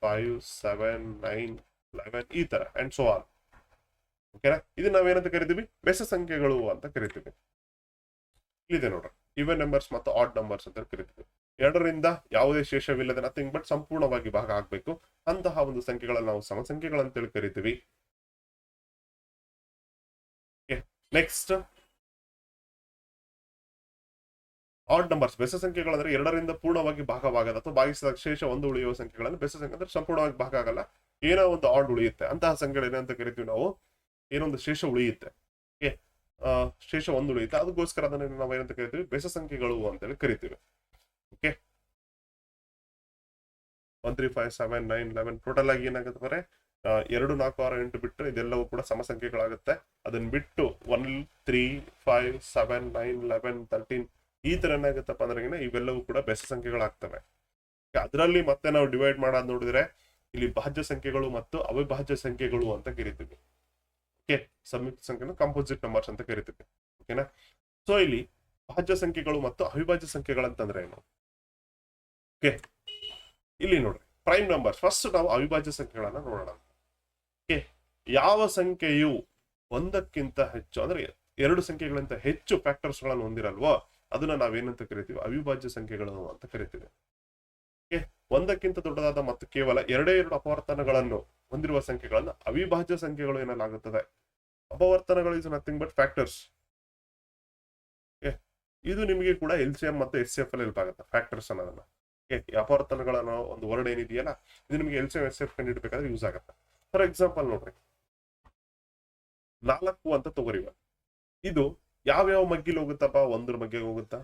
5 7 9 11 ಈ ತರ ಅಂಡ್ ಸೋ ಆನ್. ಓಕೆನಾ? ಇದು ನಾವೇನಂತ ಕರಿತೀವಿ, ಬೆಸ ಸಂಖ್ಯೆಗಳು ಅಂತ ಕರಿತೀವಿ. ಇಲ್ಲಿದೆ ನೋಡ್ರಿ, ಈವನ್ ನಂಬರ್ಸ್ ಮತ್ತು ಆಡ್ ನಂಬರ್ಸ್ ಅಂತ ಕರಿತೀವಿ. 2ರಿಂದ ಯಾವುದೇ ಶೇಷವಿಲ್ಲದೆ ನಥಿಂಗ್ ಬಟ್ ಸಂಪೂರ್ಣವಾಗಿ ಭಾಗ ಆಗ್ಬೇಕು ಅಂತಹ ಒಂದು ಸಂಖ್ಯೆಗಳನ್ನ ನಾವು ಸಮಸಂಖ್ಯೆಗಳಂತೇಳಿ ಕರಿತೀವಿ. ನೆಕ್ಸ್ಟ್ ಆಡ್ ನಂಬರ್ಸ್, ಬೆಸ ಸಂಖ್ಯೆಗಳಂದ್ರೆ 2ರಿಂದ ಪೂರ್ಣವಾಗಿ ಭಾಗವಾಗದ ಅಥವಾ ಭಾಗಿಸಿದಾಗ ಶೇಷ 1 ಉಳಿಯುವ ಸಂಖ್ಯೆಗಳನ್ನು ಬೆಸ ಸಂಖ್ಯೆ ಅಂದ್ರೆ ಸಂಪೂರ್ಣವಾಗಿ ಭಾಗ ಆಗಲ್ಲ, ಏನೋ ಒಂದು ಆಡ್ ಉಳಿಯುತ್ತೆ, ಅಂತಹ ಸಂಖ್ಯೆಗಳು ಏನಂತ ಕರಿತೀವಿ ನಾವು, ಏನೊಂದು ಶೇಷ ಉಳಿಯುತ್ತೆ. ಶೇಷ ಒಂದು ಉಳಿಯುತ್ತೆ. ಅದಕ್ಕೋಸ್ಕರ ಅದನ್ನ ನಾವು ಏನಂತ ಕರಿತೀವಿ, ಬೆಸ ಸಂಖ್ಯೆಗಳು ಅಂತೇಳಿ ಕರಿತೀವಿ. ಓಕೆ, 1 3 5 7 9 11 ಟೋಟಲ್ ಆಗಿ ಏನಾಗುತ್ತೆ ಅಂದ್ರೆ 2 4 6 8 ಬಿಟ್ಟರೆ ಇದೆಲ್ಲವೂ ಕೂಡ ಸಮ ಸಂಖ್ಯೆಗಳಾಗುತ್ತೆ. ಅದನ್ನ ಬಿಟ್ಟು 1 3 5 7 9 11 13 ಈ ತರ ಏನಾಗುತ್ತಪ್ಪ ಅಂದ್ರೆ ಇವೆಲ್ಲವೂ ಕೂಡ ಬೆಸ ಸಂಖ್ಯೆಗಳಾಗ್ತವೆ. ಅದರಲ್ಲಿ ಮತ್ತೆ ನಾವು ಡಿವೈಡ್ ಮಾಡೋದು ನೋಡಿದ್ರೆ ಇಲ್ಲಿ ಭಾಜ್ಯ ಸಂಖ್ಯೆಗಳು ಮತ್ತು ಅವಿಭಾಜ್ಯ ಸಂಖ್ಯೆಗಳು ಅಂತ ಕರಿತೀವಿ. ಓಕೆ, ಸಂಯುಕ್ತ ಸಂಖ್ಯೆನ ಕಾಂಪೋಸಿಟ್ ನಂಬರ್ಸ್ ಅಂತ ಕರಿತೀವಿ. ಓಕೆನಾ. ಸೊ ಇಲ್ಲಿ ಭಾಜ್ಯ ಸಂಖ್ಯೆಗಳು ಮತ್ತು ಅವಿಭಾಜ್ಯ ಸಂಖ್ಯೆಗಳಂತಂದ್ರೆ ಏನು? ಓಕೆ, ಇಲ್ಲಿ ನೋಡ್ರಿ ಪ್ರೈಮ್ ನಂಬರ್ಸ್. ಫಸ್ಟ್ ನಾವು ಅವಿಭಾಜ್ಯ ಸಂಖ್ಯೆಗಳನ್ನ ನೋಡೋಣ. ಓಕೆ, ಯಾವ ಸಂಖ್ಯೆಯು ಒಂದಕ್ಕಿಂತ ಹೆಚ್ಚು ಅಂದ್ರೆ 2 ಸಂಖ್ಯೆಗಳಿಂದ ಹೆಚ್ಚು ಫ್ಯಾಕ್ಟರ್ಸ್ ಗಳನ್ನು ಹೊಂದಿರಲ್ವೋ ಅದನ್ನ ನಾವೇನಂತ ಕರಿತೀವಿ, ಅವಿಭಾಜ್ಯ ಸಂಖ್ಯೆಗಳು ಅಂತ ಕರಿತೀವಿ. ಓಕೆ, ಒಂದಕ್ಕಿಂತ ದೊಡ್ಡದಾದ ಮತ್ತು ಕೇವಲ 2 ಅಪವರ್ತನಗಳನ್ನು ಹೊಂದಿರುವ ಸಂಖ್ಯೆಗಳನ್ನು ಅವಿಭಾಜ್ಯ ಸಂಖ್ಯೆಗಳು ಎನ್ನಲಾಗುತ್ತದೆ. ಅಪವರ್ತನಗಳು ಇಸ್ ನಥಿಂಗ್ ಬಟ್ ಫ್ಯಾಕ್ಟರ್ಸ್. ಇದು ನಿಮಗೆ ಕೂಡ LCM ಮತ್ತು HCF ಅಲ್ಲಿ ಹೆಲ್ಪ್ ಆಗುತ್ತೆ, ಫ್ಯಾಕ್ಟರ್ಸ್ ಅನ್ನೋದನ್ನ. ಅಪವರ್ತನಗಳ ಒಂದು ವರ್ಡ್ ಏನಿದೆಯಲ್ಲ ಇದು ನಿಮಗೆ LCM HCF ಕಂಡುಹಿಡಬೇಕಾದ್ರೆ ಯೂಸ್ ಆಗುತ್ತೆ. ಫಾರ್ ಎಕ್ಸಾಂಪಲ್ ನೋಡ್ರಿ, 4 ಅಂತ ತಗೋರಿ. ಇದು ಯಾವ್ಯಾವ ಮಗ್ಗಿಲಿ ಹೋಗುತ್ತಪ್ಪ? 1 ಮಗ್ಗಿಗೆ ಹೋಗುತ್ತಾ?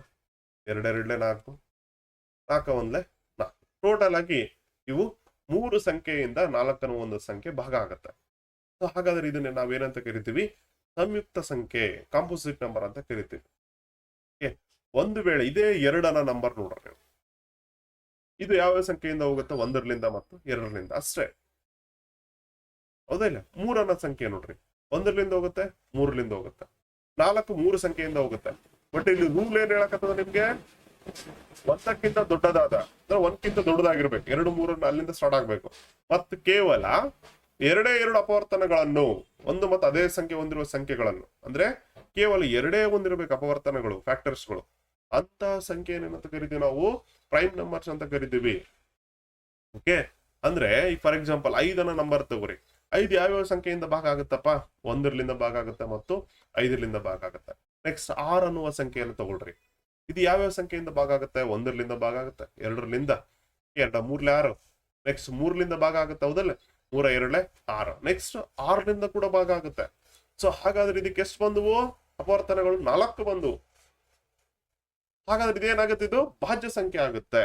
2 2 4 4 1 4. ಟೋಟಲ್ ಆಗಿ ಇವು 3 ಸಂಖ್ಯೆಯಿಂದ 4 ಒಂದು ಸಂಖ್ಯೆ ಭಾಗ ಆಗುತ್ತೆ. ಸೊ ಹಾಗಾದ್ರೆ ಇದನ್ನ ನಾವೇನಂತ ಕರಿತೀವಿ, ಸಂಯುಕ್ತ ಸಂಖ್ಯೆ, ಕಾಂಪೋಸಿಟ್ ನಂಬರ್ ಅಂತ ಕರಿತೀವಿ. ಒಂದು ವೇಳೆ ಇದೇ 2 ನಂಬರ್ ನೋಡ್ರಿ ನೀವು, ಇದು ಯಾವ ಸಂಖ್ಯೆಯಿಂದ ಹೋಗುತ್ತೆ? 1 ಮತ್ತು 2 ಅಷ್ಟೇ, ಹೌದಾ ಇಲ್ಲ? 3 ಸಂಖ್ಯೆ ನೋಡ್ರಿ, 1 ಹೋಗುತ್ತೆ, 3 ಹೋಗುತ್ತೆ, 4 3 ಸಂಖ್ಯೆಯಿಂದ ಹೋಗುತ್ತೆ. ಬಟ್ ಇಲ್ಲಿ ರೂಲ್ ಏನ್ ಹೇಳಕತ್ತದ ನಿಮ್ಗೆ, 1ಕ್ಕಿಂತ ದೊಡ್ಡದಾದ ಅಂದ್ರೆ 1ಕ್ಕಿಂತ ದೊಡ್ಡದಾಗಿರ್ಬೇಕು, 2 3 ಅಲ್ಲಿಂದ ಸ್ಟಾರ್ಟ್ ಆಗ್ಬೇಕು. ಮತ್ತು ಕೇವಲ 2 ಅಪವರ್ತನಗಳನ್ನು, 1 ಮತ್ತು ಅದೇ ಸಂಖ್ಯೆ ಹೊಂದಿರುವ ಸಂಖ್ಯೆಗಳನ್ನು, ಅಂದ್ರೆ ಕೇವಲ 2 ಹೊಂದಿರಬೇಕು ಅಪವರ್ತನಗಳು, ಫ್ಯಾಕ್ಟರ್ಸ್ಗಳು. ಅಂತ ಸಂಖ್ಯೆ ಏನಂತ ಕರಿತೀವಿ ನಾವು, ಪ್ರೈಮ್ ನಂಬರ್ಸ್ ಅಂತ ಕರಿತೀವಿ. ಓಕೆ, ಅಂದ್ರೆ ಫಾರ್ ಎಕ್ಸಾಂಪಲ್ 5 ನಂಬರ್ ತಗೋರಿ. 5 ಯಾವ್ಯಾವ ಸಂಖ್ಯೆಯಿಂದ ಭಾಗ ಆಗುತ್ತಪ್ಪ? 1 ಭಾಗ ಆಗುತ್ತೆ ಮತ್ತು 5 ಭಾಗ ಆಗುತ್ತೆ. ನೆಕ್ಸ್ಟ್ 6 ಅನ್ನುವ ಸಂಖ್ಯೆಯನ್ನು ತಗೊಳ್ರಿ. ಇದು ಯಾವ್ಯಾವ ಸಂಖ್ಯೆಯಿಂದ ಭಾಗ ಆಗುತ್ತೆ? 1 ಭಾಗ ಆಗುತ್ತೆ, 2 2 3 6. ನೆಕ್ಸ್ಟ್ 3 ಭಾಗ ಆಗುತ್ತೆ, ಹೌದಲ್ಲ? 3 2 6. ನೆಕ್ಸ್ಟ್ 6 ಕೂಡ ಭಾಗ ಆಗುತ್ತೆ. ಸೊ ಹಾಗಾದ್ರೆ ಇದಕ್ಕೆ ಎಷ್ಟು ಬಂದವು ಅಪವರ್ತನಗಳು? 4 ಬಂದವು. ಹಾಗಾದ್ರೆ ಇದೇನಾಗುತ್ತೆ? ಇದು ಭಾಜ್ಯ ಸಂಖ್ಯೆ ಆಗುತ್ತೆ,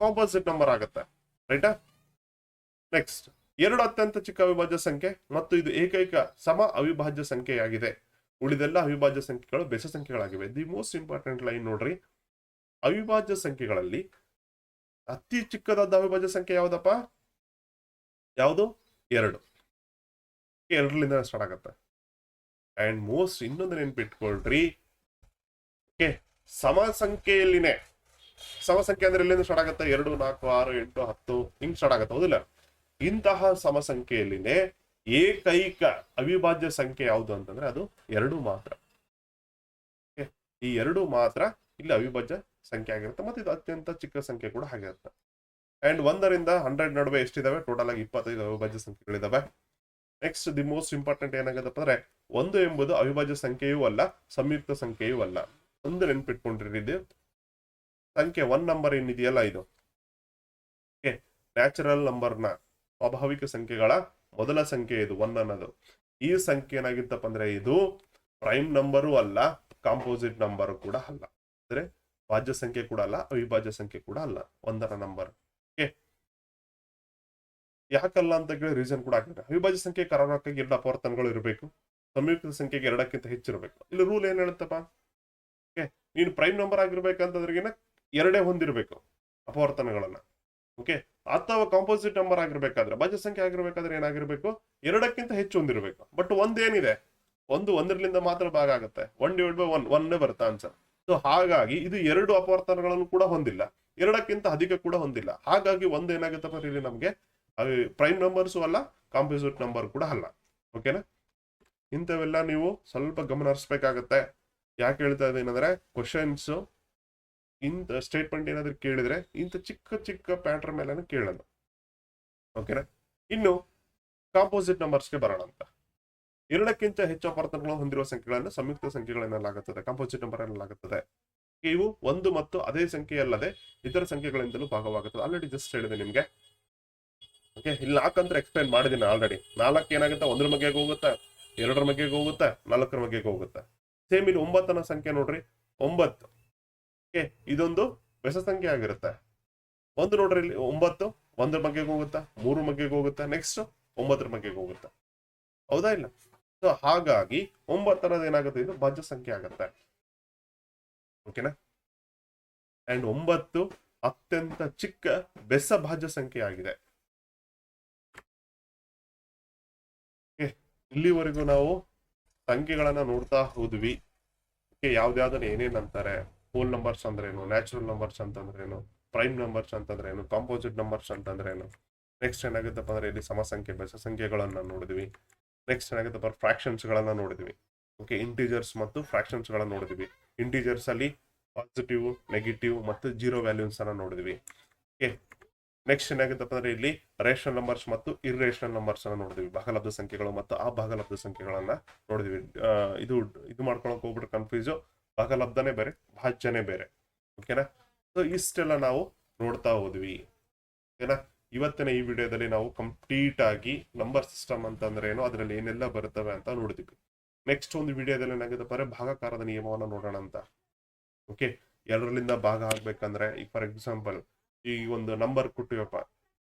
ಕಾಂಪೋಸಿಟ್ ನಂಬರ್ ಆಗುತ್ತೆ, ರೈಟಾ? ನೆಕ್ಸ್ಟ್ 2 ಅತ್ಯಂತ ಚಿಕ್ಕ ಅವಿಭಾಜ್ಯ ಸಂಖ್ಯೆ ಮತ್ತು ಇದು ಏಕೈಕ ಸಮ ಅವಿಭಾಜ್ಯ ಸಂಖ್ಯೆಯಾಗಿದೆ. ಉಳಿದೆಲ್ಲ ಅವಿಭಾಜ್ಯ ಸಂಖ್ಯೆಗಳು ಬೆಸ ಸಂಖ್ಯೆಗಳಾಗಿವೆ. ದಿ ಮೋಸ್ಟ್ ಇಂಪಾರ್ಟೆಂಟ್ ಲೈನ್ ನೋಡ್ರಿ, ಅವಿಭಾಜ್ಯ ಸಂಖ್ಯೆಗಳಲ್ಲಿ ಅತಿ ಚಿಕ್ಕದಾದ ಅವಿಭಾಜ್ಯ ಸಂಖ್ಯೆ ಯಾವ್ದಪ್ಪ? ಯಾವುದು? 2. 2 ಸ್ಟಾರ್ಟ್ ಆಗತ್ತೆ. ಅಂಡ್ ಮೋಸ್ಟ್ ಇನ್ನೊಂದು ನೆನ್ಪಿಟ್ಕೊಳ್ರಿ, ಓಕೆ, ಸಮ ಸಂಖ್ಯೆಯಲ್ಲಿನೇ, ಸಮ ಸಂಖ್ಯೆ ಅಂದ್ರೆ ಎಲ್ಲಿಂದ ಸ್ಟಾರ್ಟ್ ಆಗುತ್ತೆ? 2 4 6 8 10 ಹಿಂಗ್ ಸ್ಟಾರ್ಟ್ ಆಗತ್ತೆ, ಹೌದಿಲ್ಲ? ಇಂತಹ ಸಮ ಸಂಖ್ಯೆಯಲ್ಲಿನೇ ಏಕೈಕ ಅವಿಭಾಜ್ಯ ಸಂಖ್ಯೆ ಯಾವುದು ಅಂತಂದ್ರೆ ಅದು 2 ಮಾತ್ರ. ಈ 2 ಮಾತ್ರ ಇಲ್ಲಿ ಅವಿಭಾಜ್ಯ ಸಂಖ್ಯೆ ಆಗಿರುತ್ತೆ. ಮತ್ತೆ ಇದು ಅತ್ಯಂತ ಚಿಕ್ಕ ಸಂಖ್ಯೆ ಕೂಡ ಆಗಿರುತ್ತೆ. ಅಂಡ್ 1 ರಿಂದ 100 ನಡುವೆ ಎಷ್ಟಿದಾವೆ? ಟೋಟಲ್ ಆಗಿ 25 ಅವಿಭಾಜ್ಯ ಸಂಖ್ಯೆಗಳಿದಾವೆ. ನೆಕ್ಸ್ಟ್ ದಿ ಮೋಸ್ಟ್ ಇಂಪಾರ್ಟೆಂಟ್ ಏನಾಗತ್ತಪ್ಪ ಅಂದ್ರೆ, 1 ಎಂಬುದು ಅವಿಭಾಜ್ಯ ಸಂಖ್ಯೆಯೂ ಅಲ್ಲ, ಸಂಯುಕ್ತ ಸಂಖ್ಯೆಯೂ ಅಲ್ಲ. ಒಂದು ನೆನ್ಪಿಟ್ಕೊಂಡ್ರಿ, ಇದು ಸಂಖ್ಯೆ 1 ನಂಬರ್ ಏನಿದೆಯಲ್ಲ, ಇದು ನ್ಯಾಚುರಲ್ ನಂಬರ್ನ, ಸ್ವಾಭಾವಿಕ ಸಂಖ್ಯೆಗಳ ಮೊದಲ ಸಂಖ್ಯೆ ಇದು 1 ಅನ್ನೋದು. ಈ ಸಂಖ್ಯೆ ಏನಾಗಿತ್ತಪ್ಪ ಅಂದ್ರೆ ಇದು ಪ್ರೈಮ್ ನಂಬರು ಅಲ್ಲ, ಕಾಂಪೋಸಿಟ್ ನಂಬರ್ ಕೂಡ ಅಲ್ಲ, ಅಂದ್ರೆ ಭಾಜ್ಯ ಸಂಖ್ಯೆ ಕೂಡ ಅಲ್ಲ, ಅವಿಭಾಜ್ಯ ಸಂಖ್ಯೆ ಕೂಡ ಅಲ್ಲ, 1ರ ನಂಬರ್. ಯಾಕಲ್ಲ ಅಂತ ಕೇಳಿ ರೀಸನ್ ಕೂಡ ಆಗ್ತದೆ. ಅವಿಭಾಜ್ಯ ಸಂಖ್ಯೆ ಕಾರಣಕ್ಕಾಗಿ 2 ಅಪವರ್ತನಗಳು ಇರಬೇಕು, ಸಂಯುಕ್ತ ಸಂಖ್ಯೆಗೆ 2ಕ್ಕಿಂತ ಹೆಚ್ಚಿರಬೇಕು. ಇಲ್ಲಿ ರೂಲ್ ಏನ್ ಹೇಳುತ್ತಪ್ಪ, ನೀನು ಪ್ರೈಮ್ ನಂಬರ್ ಆಗಿರ್ಬೇಕಂತಂದ್ರಿಗಿನ 2 ಹೊಂದಿರಬೇಕು ಅಪವರ್ತನಗಳನ್ನ. ಓಕೆ, ಅಥವಾ ಕಾಂಪೋಸಿಟ್ ನಂಬರ್ ಆಗಿರ್ಬೇಕಾದ್ರೆ, ಭಾಜ್ಯ ಸಂಖ್ಯೆ ಆಗಿರ್ಬೇಕಾದ್ರೆ ಏನಾಗಿರ್ಬೇಕು? 2ಕ್ಕಿಂತ ಹೆಚ್ಚು ಹೊಂದಿರಬೇಕು. ಬಟ್ ಒಂದೇನಿದೆ, 1 ಮಾತ್ರ ಭಾಗ ಆಗುತ್ತೆ, 1/1 1 ಬರುತ್ತೆ ಆನ್ಸರ್. ಸೊ ಹಾಗಾಗಿ ಇದು 2 ಅಪವರ್ತನಗಳನ್ನು ಕೂಡ ಹೊಂದಿಲ್ಲ, 2ಕ್ಕಿಂತ ಅಧಿಕ ಕೂಡ ಹೊಂದಿಲ್ಲ. ಹಾಗಾಗಿ 1 ಏನಾಗುತ್ತಪ್ಪ ಇಲ್ಲಿ ನಮ್ಗೆ ಪ್ರೈಮ್ ನಂಬರ್ಸು ಅಲ್ಲ, ಕಾಂಪೋಸಿಟ್ ನಂಬರ್ ಕೂಡ ಅಲ್ಲ. ಓಕೆನಾ? ಇಂಥವೆಲ್ಲ ನೀವು ಸ್ವಲ್ಪ ಗಮನ ಹರಿಸ್ಬೇಕಾಗತ್ತೆ. ಯಾಕೆ ಹೇಳ್ತಾ ಇದ್ದೇನೆಂದ್ರೆ, ಕ್ವಶನ್ಸ್ ಇಂಥ ಸ್ಟೇಟ್ಮೆಂಟ್ ಏನಾದ್ರು ಕೇಳಿದ್ರೆ ಇಂಥ ಚಿಕ್ಕ ಚಿಕ್ಕ ಪ್ಯಾಟರ್ನ್ ಮೇಲೆ ಕೇಳೋದು. ಓಕೆನಾ? ಇನ್ನು ಕಾಂಪೋಸಿಟ್ ನಂಬರ್ಸ್ಗೆ ಬರೋಣ ಅಂತ. 2ಕ್ಕಿಂತ ಹೆಚ್ಚು ಅಪವರ್ತನಗಳು ಹೊಂದಿರುವ ಸಂಖ್ಯೆಗಳನ್ನು ಸಂಯುಕ್ತ ಸಂಖ್ಯೆಗಳನ್ನೆಲ್ಲಾಗುತ್ತದೆ, ಕಾಂಪೋಸಿಟ್ ನಂಬರ್ ಎನ್ನಲಾಗುತ್ತದೆ. ಇವು 1 ಮತ್ತು ಅದೇ ಸಂಖ್ಯೆಯಲ್ಲದೆ ಇತರ ಸಂಖ್ಯೆಗಳಿಂದಲೂ ಭಾಗವಾಗುತ್ತದೆ. ಆಲ್ರೆಡಿ ಜಸ್ಟ್ ಹೇಳಿದೆ ನಿಮ್ಗೆ. ಓಕೆ, ಇಲ್ಲಿ 4 ಅಂತ ಎಕ್ಸ್ಪ್ಲೈನ್ ಮಾಡಿದ್ದೀನಿ ಆಲ್ರೆಡಿ. 4 ಏನಾಗುತ್ತೆ? 1 ಮಗ್ಗಿಗೆ ಹೋಗುತ್ತೆ, 2ರ ಮಗ್ಗೆಗೆ ಹೋಗುತ್ತೆ, 4ರ ಮಗ್ಗೆಗೆ ಹೋಗುತ್ತೆ. ಸೇಮ್ ಇಲ್ಲಿ 9 ಅನ್ನೋ ಸಂಖ್ಯೆ ನೋಡ್ರಿ, 9. ಓಕೆ, ಇದೊಂದು ಬೆಸ ಸಂಖ್ಯೆ ಆಗಿರುತ್ತೆ. 1 ನೋಡ್ರಿ ಇಲ್ಲಿ 9 1ರ ಮಗ್ಗೆಗೆ ಹೋಗುತ್ತಾ, 3 ಮಗ್ಗೆಗೆ ಹೋಗುತ್ತಾ, ನೆಕ್ಸ್ಟ್ 9ರ ಮಗ್ಗೆಗೆ ಹೋಗುತ್ತಾ, ಹೌದಾ ಇಲ್ಲ? ಸೊ ಹಾಗಾಗಿ 9 ಅನ್ನೋದು ಏನಾಗುತ್ತೆ, ಇದು ಭಾಜ್ಯ ಸಂಖ್ಯೆ ಆಗುತ್ತೆ. ಓಕೆನಾ? ಅಂಡ್ 9 ಅತ್ಯಂತ ಚಿಕ್ಕ ಬೆಸ ಭಾಜ್ಯ ಸಂಖ್ಯೆ ಆಗಿದೆ. ಇಲ್ಲಿವರೆಗೂ ನಾವು ಸಂಖ್ಯೆಗಳನ್ನ ನೋಡ್ತಾ ಹೋದ್ವಿ. ಯಾವ್ದಾವ್ದನ್ನ ಏನೇನ್ ಅಂತಾರೆ, ಹೋಲ್ ನಂಬರ್ಸ್ ಅಂದ್ರೇನು, ನ್ಯಾಚುರಲ್ ನಂಬರ್ಸ್ ಅಂತಂದ್ರೇನು, ಪ್ರೈಮ್ ನಂಬರ್ಸ್ ಅಂತಂದ್ರೇನು, ಕಾಂಪೋಸಿಟ್ ನಂಬರ್ಸ್ ಅಂತಂದ್ರೇನು. ನೆಕ್ಸ್ಟ್ ಏನಾಗುತ್ತಪ್ಪ ಅಂದ್ರೆ ಇಲ್ಲಿ ಸಮಸಂಖ್ಯೆ ಬೆಸ ಸಂಖ್ಯೆಗಳನ್ನ ನೋಡಿದ್ವಿ. ನೆಕ್ಸ್ಟ್ ಏನಾಗುತ್ತಪ್ಪ ಫ್ರಾಕ್ಷನ್ಸ್ ಗಳನ್ನ ನೋಡಿದ್ವಿ. ಓಕೆ, ಇಂಟೀಜರ್ಸ್ ಮತ್ತು ಫ್ರಾಕ್ಷನ್ಸ್ ಗಳನ್ನ ನೋಡಿದ್ವಿ. ಇಂಟೀಜರ್ಸ್ ಅಲ್ಲಿ ಪಾಸಿಟಿವ್, ನೆಗೆಟಿವ್ ಮತ್ತು ಜೀರೋ ವ್ಯಾಲ್ಯೂಸ್ ಅನ್ನ ನೋಡಿದ್ವಿ. ಓಕೆ, ನೆಕ್ಸ್ಟ್ ಏನಾಗುತ್ತಪ್ಪ ಅಂದ್ರೆ ಇಲ್ಲಿ ರೇಷನಲ್ ನಂಬರ್ಸ್ ಮತ್ತು ಇರ್ರೇಷನಲ್ ನಂಬರ್ಸ್ ಅನ್ನ ನೋಡಿದ್ವಿ. ಭಾಗಲಬ್ಧ ಸಂಖ್ಯೆಗಳು ಮತ್ತು ಆ ಭಾಗಲಬ್ಧ ಸಂಖ್ಯೆಗಳನ್ನ ನೋಡಿದ್ವಿ. ಇದು ಮಾಡ್ಕೊಳಕ್ ಹೋಗ್ಬಿಟ್ರೆ ಕನ್ಫ್ಯೂಸ್. ಭಾಗಲಬ್ಧನೇ ಬೇರೆ, ಭಾಜ್ಯನೇ ಬೇರೆ. ಓಕೆನಾ? ಸೊ ಇಷ್ಟೆಲ್ಲ ನಾವು ನೋಡ್ತಾ ಹೋದ್ವಿ. ಓಕೆನಾ? ಇವತ್ತಿನ ಈ ವಿಡಿಯೋದಲ್ಲಿ ನಾವು ಕಂಪ್ಲೀಟ್ ಆಗಿ ನಂಬರ್ ಸಿಸ್ಟಮ್ ಅಂತಂದ್ರೆ ಏನು, ಅದರಲ್ಲಿ ಏನೆಲ್ಲ ಬರ್ತವೆ ಅಂತ ನೋಡಿದ್ವಿ. ನೆಕ್ಸ್ಟ್ ಒಂದು ವಿಡಿಯೋದಲ್ಲಿ ಏನಾಗುತ್ತಪ್ಪ ಅಂದ್ರೆ ಭಾಗಾಕಾರದ ನಿಯಮವನ್ನ ನೋಡೋಣ ಅಂತ. ಓಕೆ, 2ರಿಂದ ಭಾಗ ಆಗ್ಬೇಕಂದ್ರೆ ಈಗ ಫಾರ್ ಎಕ್ಸಾಂಪಲ್ ಈ ಒಂದು ನಂಬರ್ ಕೊಟ್ಟಿವಪ್ಪ,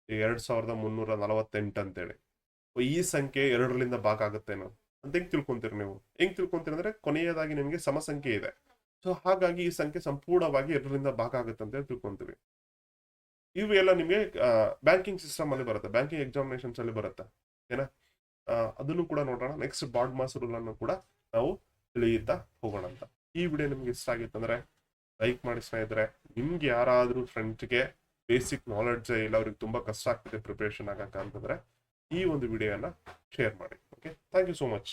ಈಗ 2348 ಅಂತೇಳಿ. ಈ ಸಂಖ್ಯೆ 2ರಿಂದ ಭಾಗ ಆಗುತ್ತೇನೋ ಅಂತ ಹೆಂಗ್ ತಿಳ್ಕೊಂತೀರಿ ನೀವು? ಹೆಂಗ್ ತಿಳ್ಕೊಂತೀರಿ ಅಂದ್ರೆ ಕೊನೆಯದಾಗಿ ನಿಮಗೆ ಸಮಸಂಖ್ಯೆ ಇದೆ. ಸೊ ಹಾಗಾಗಿ ಈ ಸಂಖ್ಯೆ ಸಂಪೂರ್ಣವಾಗಿ 2ರಿಂದ ಭಾಗ ಆಗುತ್ತೆ ಅಂತ ತಿಳ್ಕೊಂತೀವಿ. ಇವೆಲ್ಲ ನಿಮಗೆ ಬ್ಯಾಂಕಿಂಗ್ ಸಿಸ್ಟಮ್ ಅಲ್ಲಿ ಬರುತ್ತೆ, ಬ್ಯಾಂಕಿಂಗ್ ಎಕ್ಸಾಮಿನೇಷನ್ಸ್ ಅಲ್ಲಿ ಬರುತ್ತೆ. ಓಕೆನಾ? ಅದನ್ನು ಕೂಡ ನೋಡೋಣ. ನೆಕ್ಸ್ಟ್ ಬಾಡ್ ಮಾಸ್ ರೂಲ್ ಅನ್ನು ಕೂಡ ನಾವು ತಿಳಿಯುತ್ತಾ ಹೋಗೋಣ ಅಂತ. ಈ ವಿಡಿಯೋ ನಿಮ್ಗೆ ಇಷ್ಟ ಆಗಿತ್ತು ಅಂದ್ರೆ ಲೈಕ್ ಮಾಡಿ ಸ್ನೇಹಿತರೆ. ನಿಮ್ಗೆ ಯಾರಾದ್ರೂ ಫ್ರೆಂಡ್ಸ್ಗೆ ಬೇಸಿಕ್ ನಾಲೆಡ್ಜ್ ಇಲ್ಲ, ಅವ್ರಿಗೆ ತುಂಬಾ ಕಷ್ಟ ಆಗ್ತಿದೆ ಪ್ರಿಪರೇಷನ್ ಆಗಕ್ಕೆ ಅಂತಂದ್ರೆ ಈ ಒಂದು ವಿಡಿಯೋನ ಶೇರ್ ಮಾಡಿ. Okay, thank you so much.